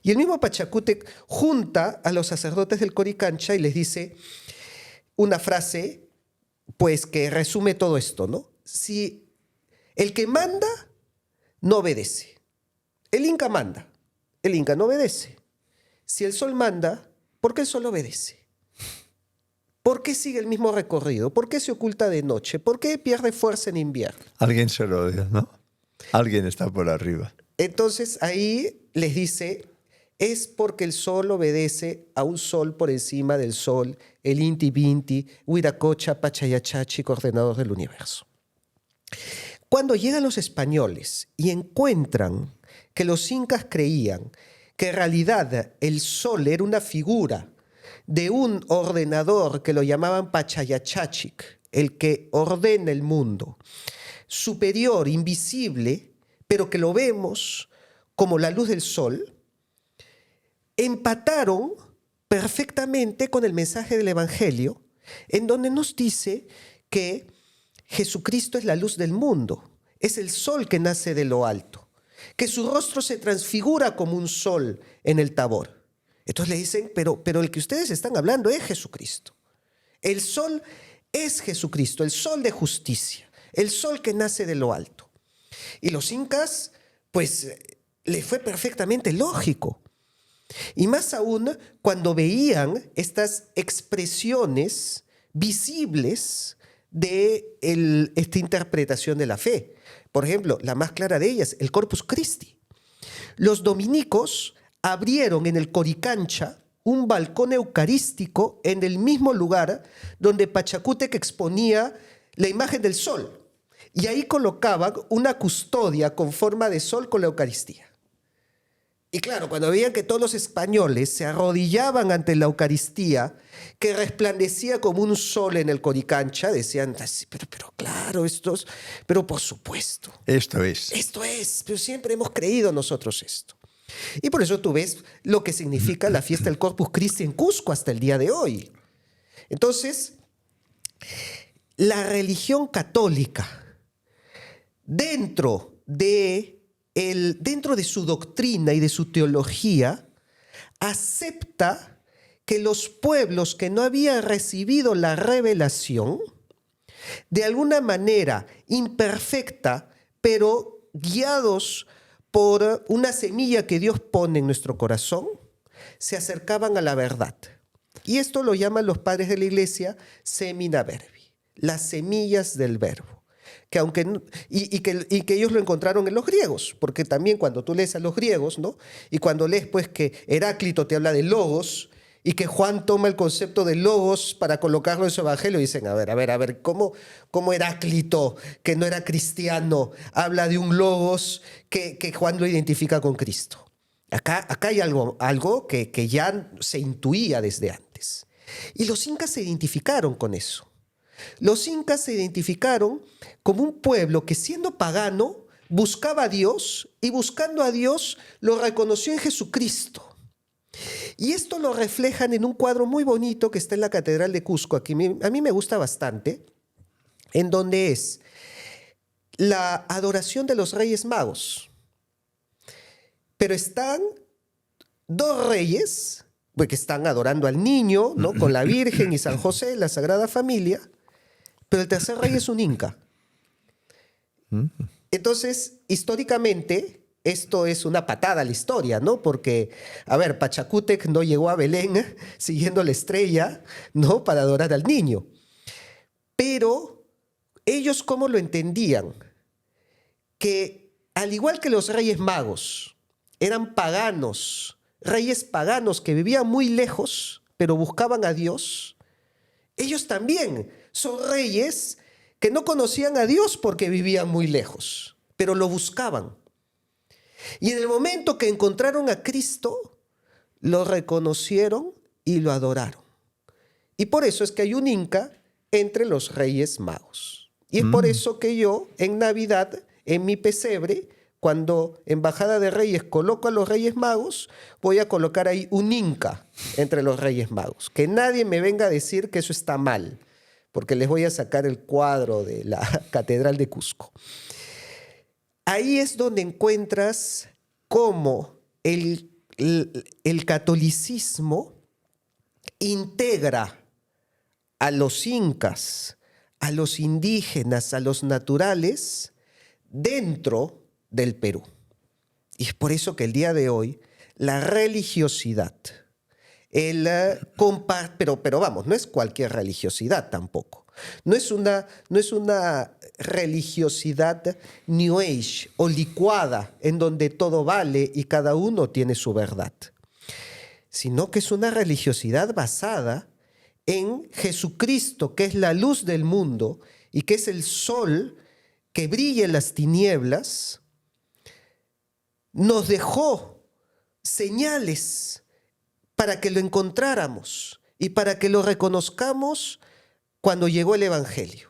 S1: Y el mismo Pachacútec junta a los sacerdotes del Coricancha y les dice una frase, pues, que resume todo esto, ¿no? Si el que manda, no obedece. El Inca manda. El Inca no obedece. Si el sol manda, ¿por qué el sol obedece? ¿Por qué sigue el mismo recorrido? ¿Por qué se oculta de noche? ¿Por qué pierde fuerza en invierno?
S2: Alguien se lo odia, ¿no? Alguien está por arriba.
S1: Entonces ahí les dice, es porque el sol obedece a un sol por encima del sol, el Inti Binti, Huiracocha, Pachayachachi, coordenador del universo. Cuando llegan los españoles y encuentran que los incas creían que en realidad el sol era una figura de un ordenador que lo llamaban Pachayachachic, el que ordena el mundo, superior, invisible, pero que lo vemos como la luz del sol, empataron perfectamente con el mensaje del Evangelio, en donde nos dice que Jesucristo es la luz del mundo, es el sol que nace de lo alto, que su rostro se transfigura como un sol en el Tabor. Entonces le dicen, pero el que ustedes están hablando es Jesucristo. El sol es Jesucristo, el sol de justicia, el sol que nace de lo alto. Y los incas, pues, les fue perfectamente lógico. Y más aún cuando veían estas expresiones visibles de esta interpretación de la fe. Por ejemplo, la más clara de ellas, el Corpus Christi. Los dominicos abrieron en el Coricancha un balcón eucarístico en el mismo lugar donde Pachacútec exponía la imagen del sol. Y ahí colocaban una custodia con forma de sol con la Eucaristía. Y claro, cuando veían que todos los españoles se arrodillaban ante la Eucaristía, que resplandecía como un sol en el Coricancha, decían, pero claro, pero por supuesto.
S2: Esto es.
S1: Esto es, pero siempre hemos creído nosotros esto. Y por eso tú ves lo que significa la fiesta del Corpus Christi en Cusco hasta el día de hoy. Entonces, la religión católica, dentro de su doctrina y de su teología, acepta que los pueblos que no habían recibido la revelación, de alguna manera imperfecta, pero guiados por una semilla que Dios pone en nuestro corazón, se acercaban a la verdad. Y esto lo llaman los padres de la iglesia semina verbi, las semillas del verbo. Que ellos lo encontraron en los griegos, porque también cuando tú lees a los griegos, ¿no? Y cuando lees pues que Heráclito te habla de logos y que Juan toma el concepto de logos para colocarlo en su evangelio, dicen, a ver, ¿cómo Heráclito, que no era cristiano, habla de un logos que Juan lo identifica con Cristo? Acá hay algo que ya se intuía desde antes. Y los incas se identificaron con eso. Los incas se identificaron como un pueblo que, siendo pagano, buscaba a Dios y buscando a Dios lo reconoció en Jesucristo. Y esto lo reflejan en un cuadro muy bonito que está en la Catedral de Cusco, a mí me gusta bastante, en donde es la adoración de los Reyes Magos. pero están dos reyes, porque están adorando al niño, ¿no? Con la Virgen y San José, la Sagrada Familia, pero el tercer rey es un inca. Entonces, históricamente, esto es una patada a la historia, ¿no? Porque, a ver, Pachacútec no llegó a Belén siguiendo la estrella, ¿no? Para adorar al niño. Pero ellos, ¿cómo lo entendían? Que al igual que los reyes magos, eran paganos, reyes paganos que vivían muy lejos, pero buscaban a Dios, ellos también son reyes que no conocían a Dios porque vivían muy lejos, pero lo buscaban. Y en el momento que encontraron a Cristo, lo reconocieron y lo adoraron. Y por eso es que hay un inca entre los reyes magos. Y es por eso que yo, en Navidad, en mi pesebre, cuando en Bajada de Reyes coloco a los Reyes Magos, voy a colocar ahí un inca entre los Reyes Magos. Que nadie me venga a decir que eso está mal, porque les voy a sacar el cuadro de la Catedral de Cusco. Ahí es donde encuentras cómo el catolicismo integra a los incas, a los indígenas, a los naturales, dentro del Perú. Y es por eso que el día de hoy la religiosidad, pero vamos, no es cualquier religiosidad tampoco. No es una religiosidad New Age o licuada en donde todo vale y cada uno tiene su verdad, sino que es una religiosidad basada en Jesucristo, que es la luz del mundo y que es el sol que brilla en las tinieblas. Nos dejó señales para que lo encontráramos y para que lo reconozcamos cuando llegó el Evangelio.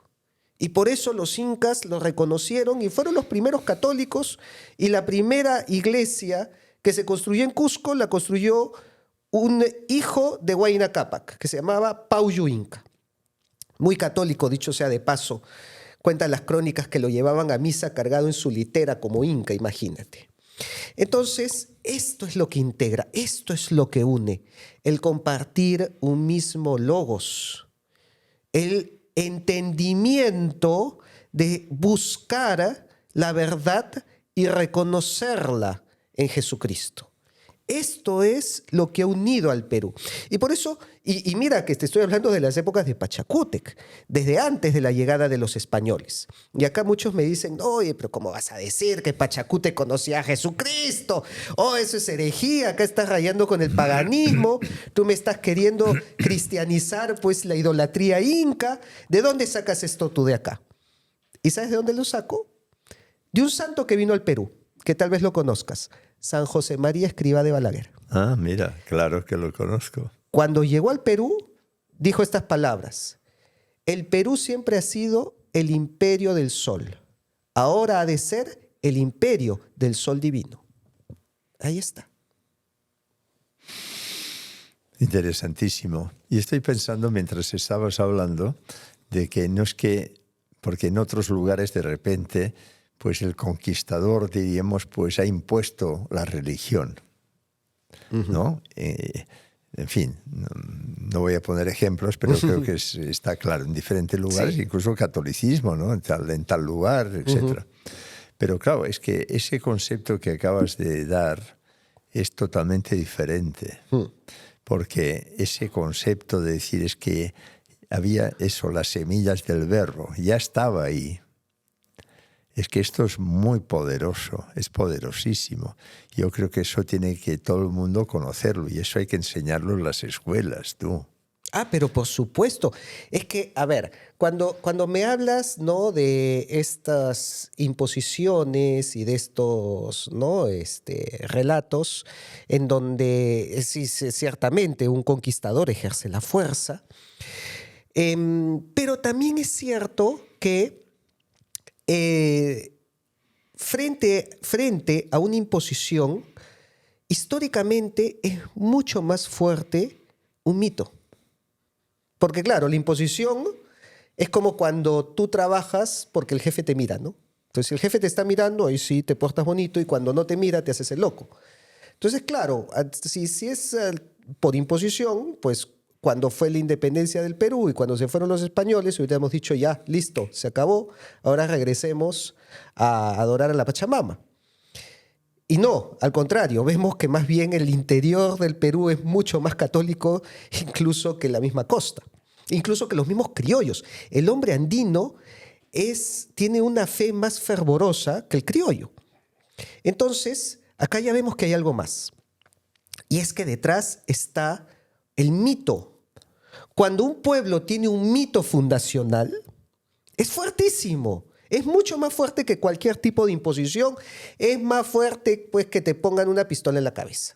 S1: Y por eso los incas lo reconocieron y fueron los primeros católicos, y la primera iglesia que se construyó en Cusco la construyó un hijo de Huayna Cápac, que se llamaba Pauyu Inca. Muy católico, dicho sea de paso. Cuentan las crónicas que lo llevaban a misa cargado en su litera como inca, imagínate. Entonces, esto es lo que integra, esto es lo que une, el compartir un mismo logos, el entendimiento de buscar la verdad y reconocerla en Jesucristo. Esto es lo que ha unido al Perú. Y por eso, y mira que te estoy hablando de las épocas de Pachacútec, desde antes de la llegada de los españoles. Y acá muchos me dicen, oye, pero ¿cómo vas a decir que Pachacútec conocía a Jesucristo? Oh, eso es herejía, acá estás rayando con el paganismo, tú me estás queriendo cristianizar pues la idolatría inca. ¿De dónde sacas esto tú de acá? ¿Y sabes de dónde lo saco? De un santo que vino al Perú, que tal vez lo conozcas. San José María Escrivá de Balaguer.
S2: Ah, mira, claro que lo conozco.
S1: Cuando llegó al Perú, dijo estas palabras: el Perú siempre ha sido el imperio del sol. Ahora ha de ser el imperio del sol divino. Ahí está.
S2: Interesantísimo. Y estoy pensando, mientras estabas hablando, de que no es que, porque en otros lugares de repente, pues el conquistador, diríamos, pues ha impuesto la religión, ¿no? En fin, no voy a poner ejemplos, pero creo que está claro, en diferentes lugares, sí. Incluso el catolicismo, ¿no? En tal lugar, etc. Pero claro, es que ese concepto que acabas de dar es totalmente diferente, porque ese concepto de decir es que había eso, las semillas del verbo, ya estaba ahí. Es que esto es muy poderoso, es poderosísimo. Yo creo que eso tiene que todo el mundo conocerlo y eso hay que enseñarlo en las escuelas, tú.
S1: Ah, pero por supuesto. Es que, a ver, cuando me hablas, ¿no?, de estas imposiciones y de estos, ¿no?, relatos en donde sí, ciertamente un conquistador ejerce la fuerza, pero también es cierto que frente a una imposición, históricamente es mucho más fuerte un mito. Porque claro, la imposición es como cuando tú trabajas porque el jefe te mira, ¿no? Entonces, si el jefe te está mirando, ahí sí te portas bonito, y cuando no te mira, te haces el loco. Entonces, claro, si es por imposición, pues cuando fue la independencia del Perú y cuando se fueron los españoles, hubiéramos dicho ya, listo, se acabó, ahora regresemos a adorar a la Pachamama. Y no, al contrario, vemos que más bien el interior del Perú es mucho más católico incluso que la misma costa, incluso que los mismos criollos. El hombre andino tiene una fe más fervorosa que el criollo. Entonces, acá ya vemos que hay algo más. Y es que detrás está el mito. Cuando un pueblo tiene un mito fundacional, es fuertísimo. Es mucho más fuerte que cualquier tipo de imposición. Es más fuerte, pues, que te pongan una pistola en la cabeza.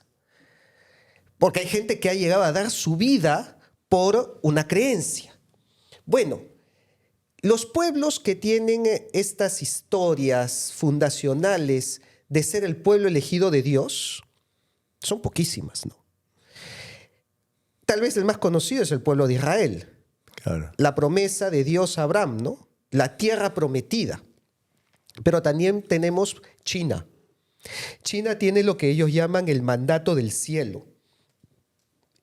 S1: Porque hay gente que ha llegado a dar su vida por una creencia. Bueno, los pueblos que tienen estas historias fundacionales de ser el pueblo elegido de Dios son poquísimas, ¿no? Tal vez el más conocido es el pueblo de Israel.
S2: Claro.
S1: La promesa de Dios a Abraham, ¿no? La tierra prometida. Pero también tenemos China. China tiene lo que ellos llaman el mandato del cielo.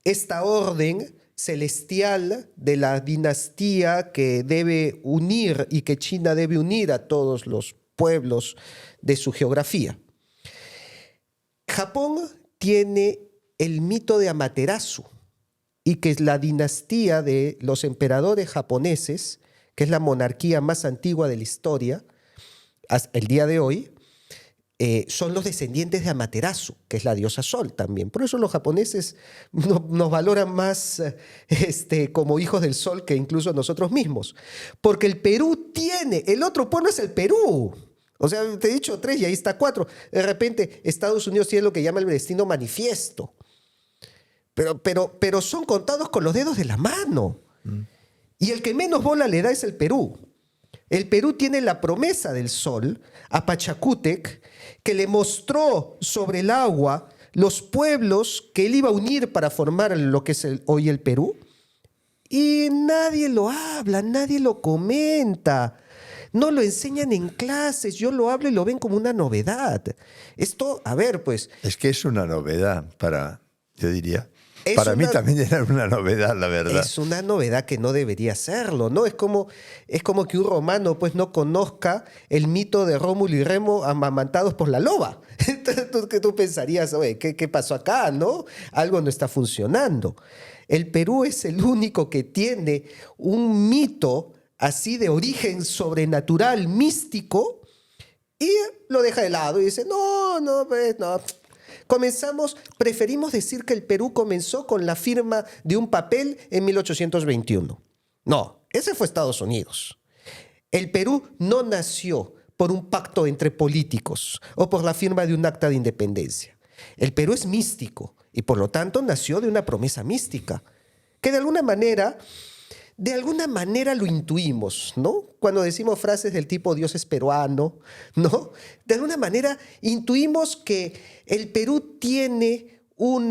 S1: Esta orden celestial de la dinastía que debe unir y que China debe unir a todos los pueblos de su geografía. Japón tiene el mito de Amaterasu y que es la dinastía de los emperadores japoneses, que es la monarquía más antigua de la historia, hasta el día de hoy, son los descendientes de Amaterasu, que es la diosa Sol también. Por eso los japoneses nos valoran más como hijos del Sol que incluso nosotros mismos. Porque el Perú tiene, el otro pueblo es el Perú. O sea, te he dicho 3 y ahí está 4. De repente Estados Unidos tiene lo que llama el destino manifiesto. Pero son contados con los dedos de la mano. Y el que menos bola le da es el Perú. El Perú tiene la promesa del sol a Pachacútec, que le mostró sobre el agua los pueblos que él iba a unir para formar lo que es hoy el Perú. Y nadie lo habla, nadie lo comenta. No lo enseñan en clases, yo lo hablo y lo ven como una novedad. Esto, a ver, pues...
S2: Es que es una novedad yo diría... Para mí también era una novedad, la verdad.
S1: Es una novedad que no debería serlo, ¿no? Es como que un romano pues no conozca el mito de Rómulo y Remo amamantados por la loba. Entonces, tú pensarías, oye, ¿qué pasó acá, no? Algo no está funcionando. El Perú es el único que tiene un mito así de origen sobrenatural, místico, y lo deja de lado y dice, no. Preferimos decir que el Perú comenzó con la firma de un papel en 1821. No, ese fue Estados Unidos. El Perú no nació por un pacto entre políticos o por la firma de un acta de independencia. El Perú es místico y por lo tanto nació de una promesa mística que de alguna manera lo intuimos, ¿no? Cuando decimos frases del tipo Dios es peruano, ¿no? De alguna manera intuimos que el Perú tiene un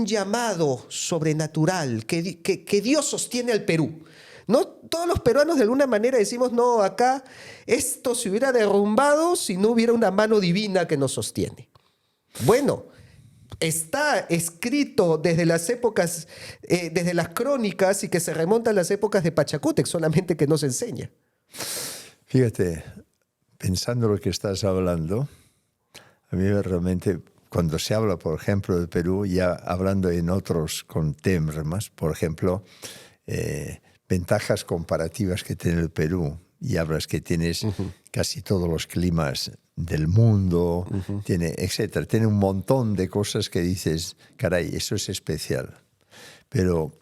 S1: llamado sobrenatural, que Dios sostiene al Perú. ¿No? Todos los peruanos de alguna manera decimos, no, acá esto se hubiera derrumbado si no hubiera una mano divina que nos sostiene. Bueno, está escrito desde las épocas, desde las crónicas y que se remonta a las épocas de Pachacútec, solamente que no se enseña.
S2: Fíjate, pensando lo que estás hablando, a mí realmente, cuando se habla, por ejemplo, del Perú, ya hablando en otros con temas, por ejemplo, ventajas comparativas que tiene el Perú, y hablas que tienes casi todos los climas del mundo, tiene, etcétera. Tiene un montón de cosas que dices, caray, eso es especial. Pero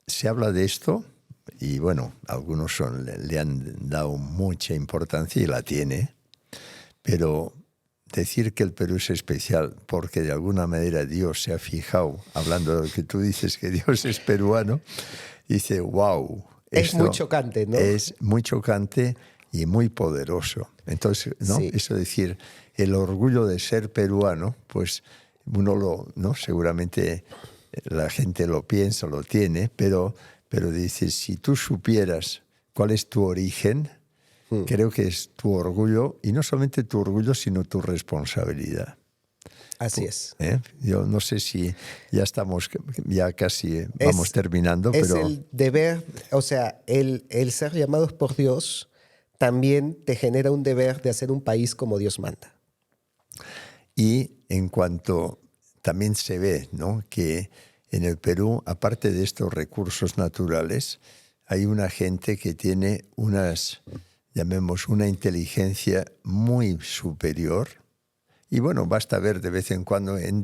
S2: se habla de esto y, bueno, algunos le han dado mucha importancia y la tiene, pero decir que el Perú es especial porque de alguna manera Dios se ha fijado, hablando de lo que tú dices, que Dios es peruano, dice, wow.
S1: Es muy chocante, ¿no?
S2: Es muy chocante y muy poderoso. Entonces, ¿no?
S1: Sí.
S2: Eso decir, el orgullo de ser peruano, pues uno ¿no? Seguramente la gente lo piensa, lo tiene, pero dices, si tú supieras cuál es tu origen, creo que es tu orgullo, y no solamente tu orgullo, sino tu responsabilidad.
S1: Así es.
S2: Yo no sé si ya estamos, ya casi vamos terminando,
S1: es
S2: pero...
S1: el deber, o sea, el ser llamados por Dios también te genera un deber de hacer un país como Dios manda.
S2: Y en cuanto también se ve, ¿no?, que en el Perú, aparte de estos recursos naturales, hay una gente que tiene llamemos, una inteligencia muy superior. Y bueno, basta ver de vez en cuando en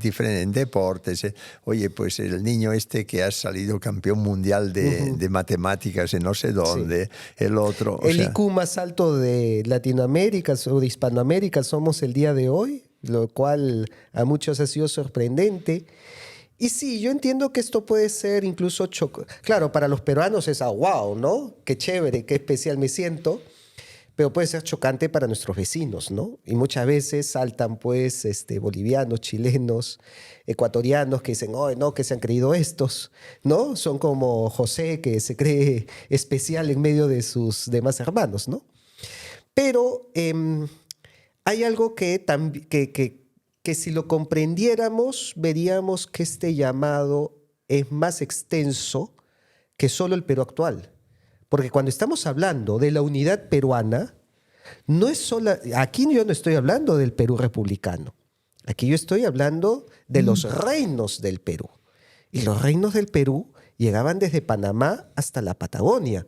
S2: deportes, oye, pues el niño este que ha salido campeón mundial de matemáticas en no sé dónde, sí. El otro...
S1: El IQ más alto de Latinoamérica o de Hispanoamérica somos el día de hoy, lo cual a muchos ha sido sorprendente. Y sí, yo entiendo que esto puede ser incluso claro, para los peruanos es wow, ¿no? Qué chévere, qué especial me siento. Pero puede ser chocante para nuestros vecinos, ¿no? Y muchas veces saltan, pues, bolivianos, chilenos, ecuatorianos que dicen, oh, no, que se han creído estos, ¿no? Son como José, que se cree especial en medio de sus demás hermanos, ¿no? Pero hay algo que si lo comprendiéramos, veríamos que este llamado es más extenso que solo el Perú actual. Porque cuando estamos hablando de la unidad peruana, no es solo, aquí yo no estoy hablando del Perú republicano. Aquí yo estoy hablando de los reinos del Perú. Y los reinos del Perú llegaban desde Panamá hasta la Patagonia.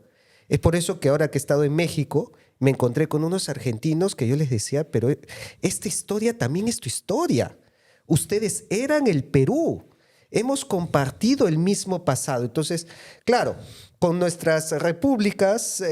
S1: Es por eso que ahora que he estado en México, me encontré con unos argentinos que yo les decía, pero esta historia también es tu historia. Ustedes eran el Perú. Hemos compartido el mismo pasado. Entonces, claro, con nuestras repúblicas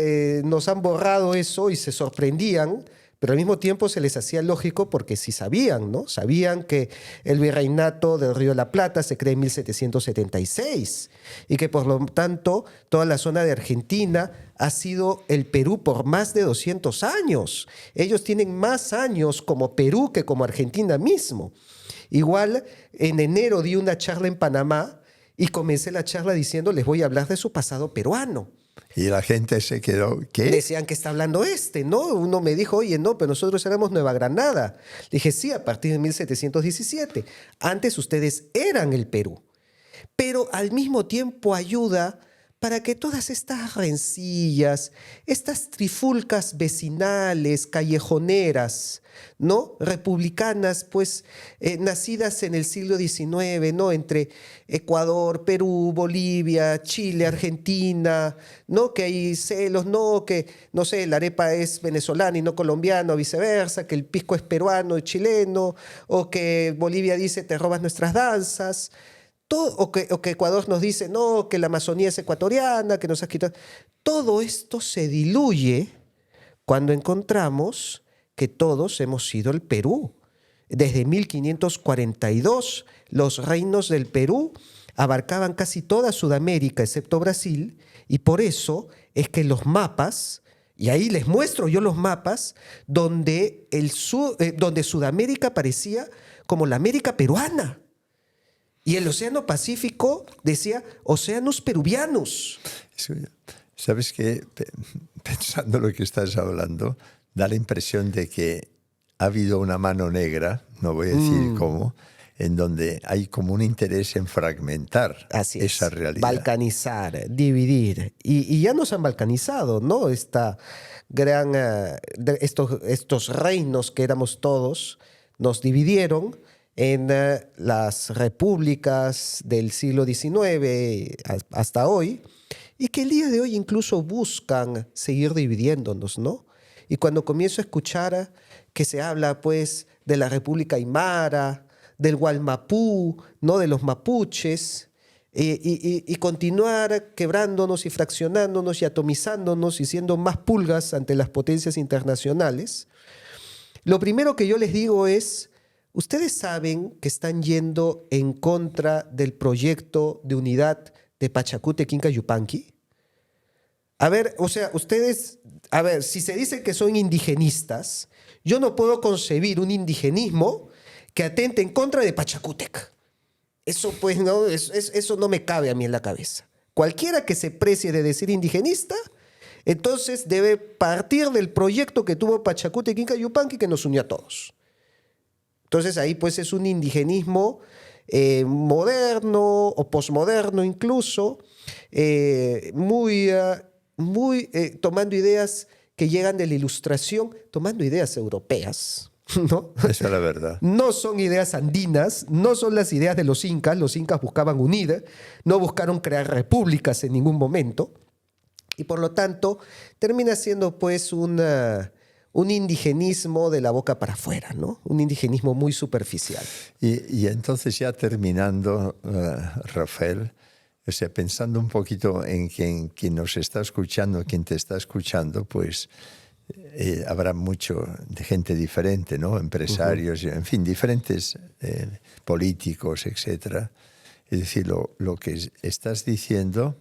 S1: nos han borrado eso y se sorprendían, pero al mismo tiempo se les hacía lógico porque sí sabían, ¿no? Sabían que el virreinato del Río de la Plata se crea en 1776 y que por lo tanto toda la zona de Argentina ha sido el Perú por más de 200 años. Ellos tienen más años como Perú que como Argentina mismo. Igual, en enero di una charla en Panamá y comencé la charla diciendo, les voy a hablar de su pasado peruano.
S2: Y la gente se quedó, ¿qué?
S1: Decían que está hablando ¿no? Uno me dijo, oye, no, pero nosotros éramos Nueva Granada. Le dije, sí, a partir de 1717. Antes ustedes eran el Perú. Pero al mismo tiempo ayuda para que todas estas rencillas, estas trifulcas vecinales, callejoneras, ¿no? Republicanas, pues nacidas en el siglo XIX, ¿no? Entre Ecuador, Perú, Bolivia, Chile, Argentina, ¿no? Que hay celos, ¿no? Que, no sé, la arepa es venezolana y no colombiana, o viceversa, que el pisco es peruano y chileno, o que Bolivia dice te robas nuestras danzas. O que Ecuador nos dice, no, que la Amazonía es ecuatoriana, que nos has quitado. Todo esto se diluye cuando encontramos que todos hemos sido el Perú. Desde 1542, los reinos del Perú abarcaban casi toda Sudamérica, excepto Brasil, y por eso es que los mapas, y ahí les muestro yo los mapas, donde Sudamérica parecía como la América peruana. Y el Océano Pacífico decía Océanos Peruvianos.
S2: ¿Sabes qué? Pensando lo que estás hablando, da la impresión de que ha habido una mano negra, no voy a decir cómo, en donde hay como un interés en fragmentar esa realidad.
S1: Balcanizar, dividir. Y ya nos han balcanizado, ¿no? Estos reinos que éramos todos nos dividieron en las repúblicas del siglo XIX hasta hoy, y que el día de hoy incluso buscan seguir dividiéndonos, ¿no? Y cuando comienzo a escuchar que se habla, pues, de la República Aymara, del Gualmapú, ¿no? De los mapuches, y continuar quebrándonos y fraccionándonos y atomizándonos y siendo más pulgas ante las potencias internacionales, lo primero que yo les digo es, ¿ustedes saben que están yendo en contra del proyecto de unidad de Pachacútec, Inca Yupanqui? A ver, o sea, si se dice que son indigenistas, yo no puedo concebir un indigenismo que atente en contra de Pachacútec. Eso, pues, no, eso no me cabe a mí en la cabeza. Cualquiera que se precie de decir indigenista, entonces debe partir del proyecto que tuvo Pachacútec, Inca Yupanqui, que nos unió a todos. Entonces ahí pues es un indigenismo moderno o posmoderno incluso, muy tomando ideas que llegan de la Ilustración, tomando ideas europeas, ¿no?
S2: Esa es la verdad.
S1: No son ideas andinas, no son las ideas de los incas. Los incas buscaban unir, no buscaron crear repúblicas en ningún momento. Y por lo tanto, termina siendo pues un indigenismo de la boca para afuera, ¿no? Un indigenismo muy superficial.
S2: Y entonces ya terminando, Rafael, o sea, pensando un poquito en quien nos está escuchando, quien te está escuchando, pues habrá mucho de gente diferente, ¿no? Empresarios, en fin, diferentes políticos, etcétera. Es decir, lo que estás diciendo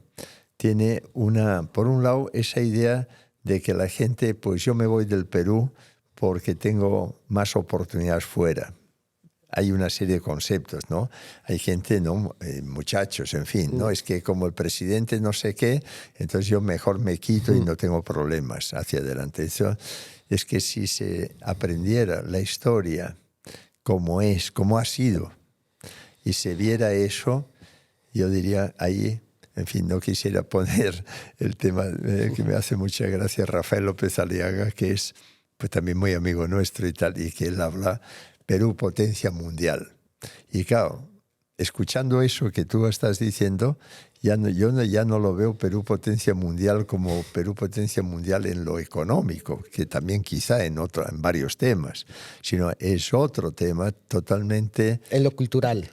S2: tiene por un lado, esa idea de que la gente, pues yo me voy del Perú porque tengo más oportunidades fuera. Hay una serie de conceptos, ¿no? Hay gente, ¿no? Muchachos, en fin, ¿no? Es que como el presidente no sé qué, entonces yo mejor me quito y no tengo problemas hacia adelante. Eso es que si se aprendiera la historia como es, como ha sido, y se viera eso, yo diría ahí, en fin, no quisiera poner el tema que me hace mucha gracia, Rafael López Aliaga, que es pues también muy amigo nuestro y tal, y que él habla Perú potencia mundial. Y claro, escuchando eso que tú estás diciendo, ya no lo veo Perú potencia mundial como Perú potencia mundial en lo económico, que también quizá en varios temas, sino es otro tema totalmente...
S1: En lo cultural.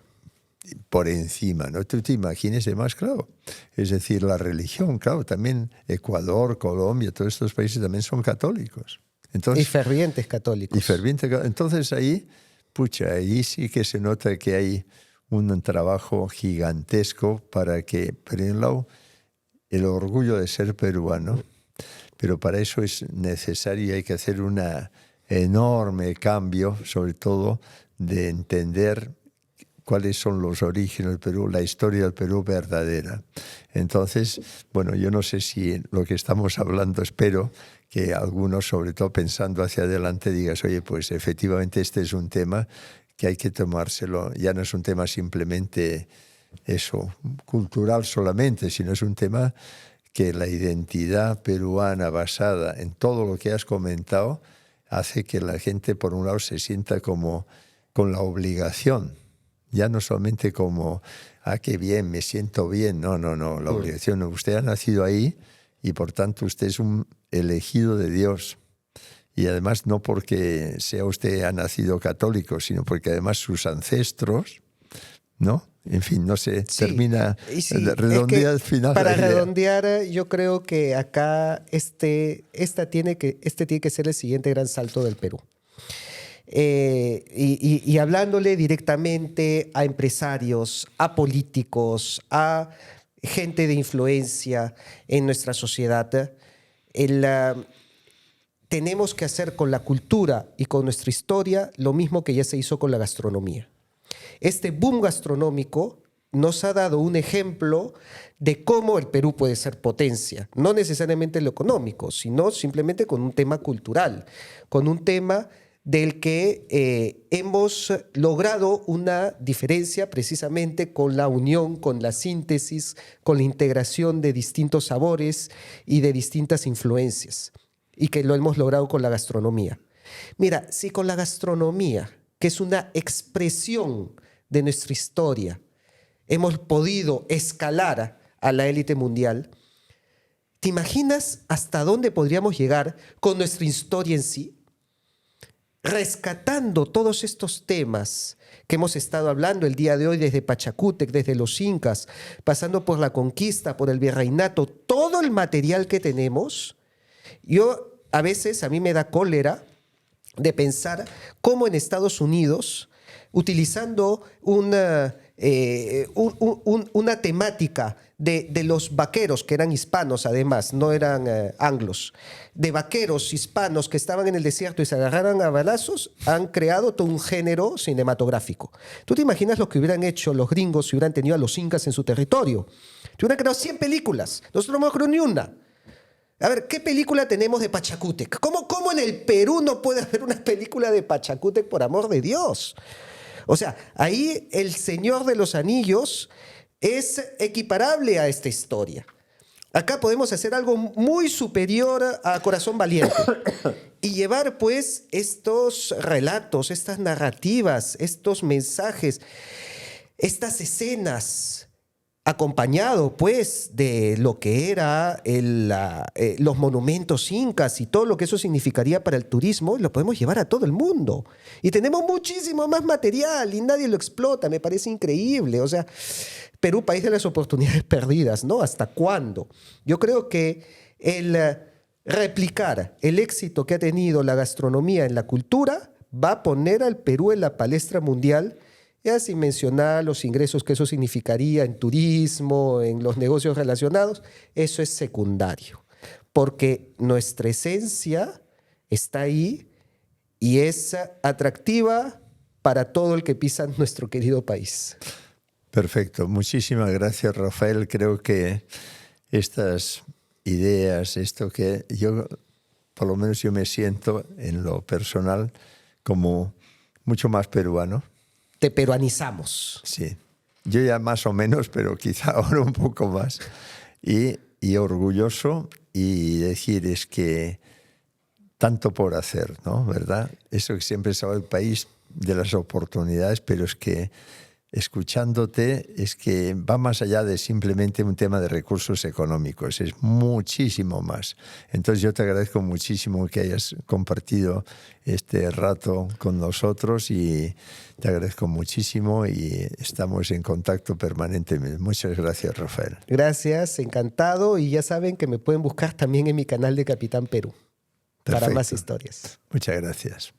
S2: Por encima, ¿no? Tú te imagines, además, claro, es decir, la religión, claro, también Ecuador, Colombia, todos estos países también son católicos. Entonces,
S1: y fervientes católicos.
S2: Entonces ahí, ahí sí que se nota que hay un trabajo gigantesco para que, por un lado, el orgullo de ser peruano, pero para eso es necesario y hay que hacer un enorme cambio, sobre todo de entender cuáles son los orígenes del Perú, la historia del Perú verdadera. Entonces, bueno, yo no sé si lo que estamos hablando, espero que algunos, sobre todo pensando hacia adelante, digas, oye, pues efectivamente este es un tema que hay que tomárselo, ya no es un tema simplemente eso, cultural solamente, sino es un tema que la identidad peruana basada en todo lo que has comentado hace que la gente, por un lado, se sienta como con la obligación. Ya no solamente como, qué bien, me siento bien. No, la obligación. Usted ha nacido ahí y por tanto usted es un elegido de Dios. Y además no porque sea usted ha nacido católico, sino porque además sus ancestros, ¿no? En fin, no se termina redondear al final.
S1: Para redondear, yo creo que acá este tiene que ser el siguiente gran salto del Perú. Y hablándole directamente a empresarios, a políticos, a gente de influencia en nuestra sociedad, tenemos que hacer con la cultura y con nuestra historia lo mismo que ya se hizo con la gastronomía. Este boom gastronómico nos ha dado un ejemplo de cómo el Perú puede ser potencia, no necesariamente lo económico, sino simplemente con un tema cultural, con un tema del que hemos logrado una diferencia precisamente con la unión, con la síntesis, con la integración de distintos sabores y de distintas influencias, y que lo hemos logrado con la gastronomía. Mira, si con la gastronomía, que es una expresión de nuestra historia, hemos podido escalar a la élite mundial, ¿te imaginas hasta dónde podríamos llegar con nuestra historia en sí? Rescatando todos estos temas que hemos estado hablando el día de hoy, desde Pachacútec, desde los incas, pasando por la conquista, por el virreinato, todo el material que tenemos, a mí me da cólera de pensar cómo en Estados Unidos, utilizando una temática de los vaqueros, que eran hispanos además, no eran anglos, de vaqueros hispanos que estaban en el desierto y se agarraran a balazos, han creado todo un género cinematográfico. ¿Tú te imaginas lo que hubieran hecho los gringos si hubieran tenido a los incas en su territorio? Te hubieran creado 100 películas, nosotros no hemos creado ni una. A ver, ¿qué película tenemos de Pachacútec? ¿Cómo en el Perú no puede haber una película de Pachacútec, por amor de Dios? O sea, ahí El Señor de los Anillos es equiparable a esta historia. Acá podemos hacer algo muy superior a Corazón Valiente y llevar pues estos relatos, estas narrativas, estos mensajes, estas escenas, acompañado pues de lo que era los monumentos incas y todo lo que eso significaría para el turismo, lo podemos llevar a todo el mundo. Y tenemos muchísimo más material y nadie lo explota, me parece increíble. O sea, Perú, país de las oportunidades perdidas, ¿no? ¿Hasta cuándo? Yo creo que el replicar el éxito que ha tenido la gastronomía en la cultura va a poner al Perú en la palestra mundial, ya sin mencionar los ingresos que eso significaría en turismo, en los negocios relacionados. Eso es secundario, porque nuestra esencia está ahí y es atractiva para todo el que pisa nuestro querido país.
S2: Perfecto. Muchísimas gracias, Rafael. Creo que estas ideas, esto que yo, por lo menos yo me siento en lo personal como mucho más peruano.
S1: Te peruanizamos.
S2: Sí. Yo ya más o menos, pero quizá ahora un poco más. Y orgulloso y decir es que tanto por hacer, ¿no? ¿Verdad? Eso que siempre se habla del país de las oportunidades, pero es que escuchándote es que va más allá de simplemente un tema de recursos económicos, es muchísimo más. Entonces yo te agradezco muchísimo que hayas compartido este rato con nosotros y te agradezco muchísimo y estamos en contacto permanentemente. Muchas gracias, Rafael.
S1: Gracias, encantado, y ya saben que me pueden buscar también en mi canal de Capitán Perú. Perfecto. Para más historias.
S2: Muchas gracias.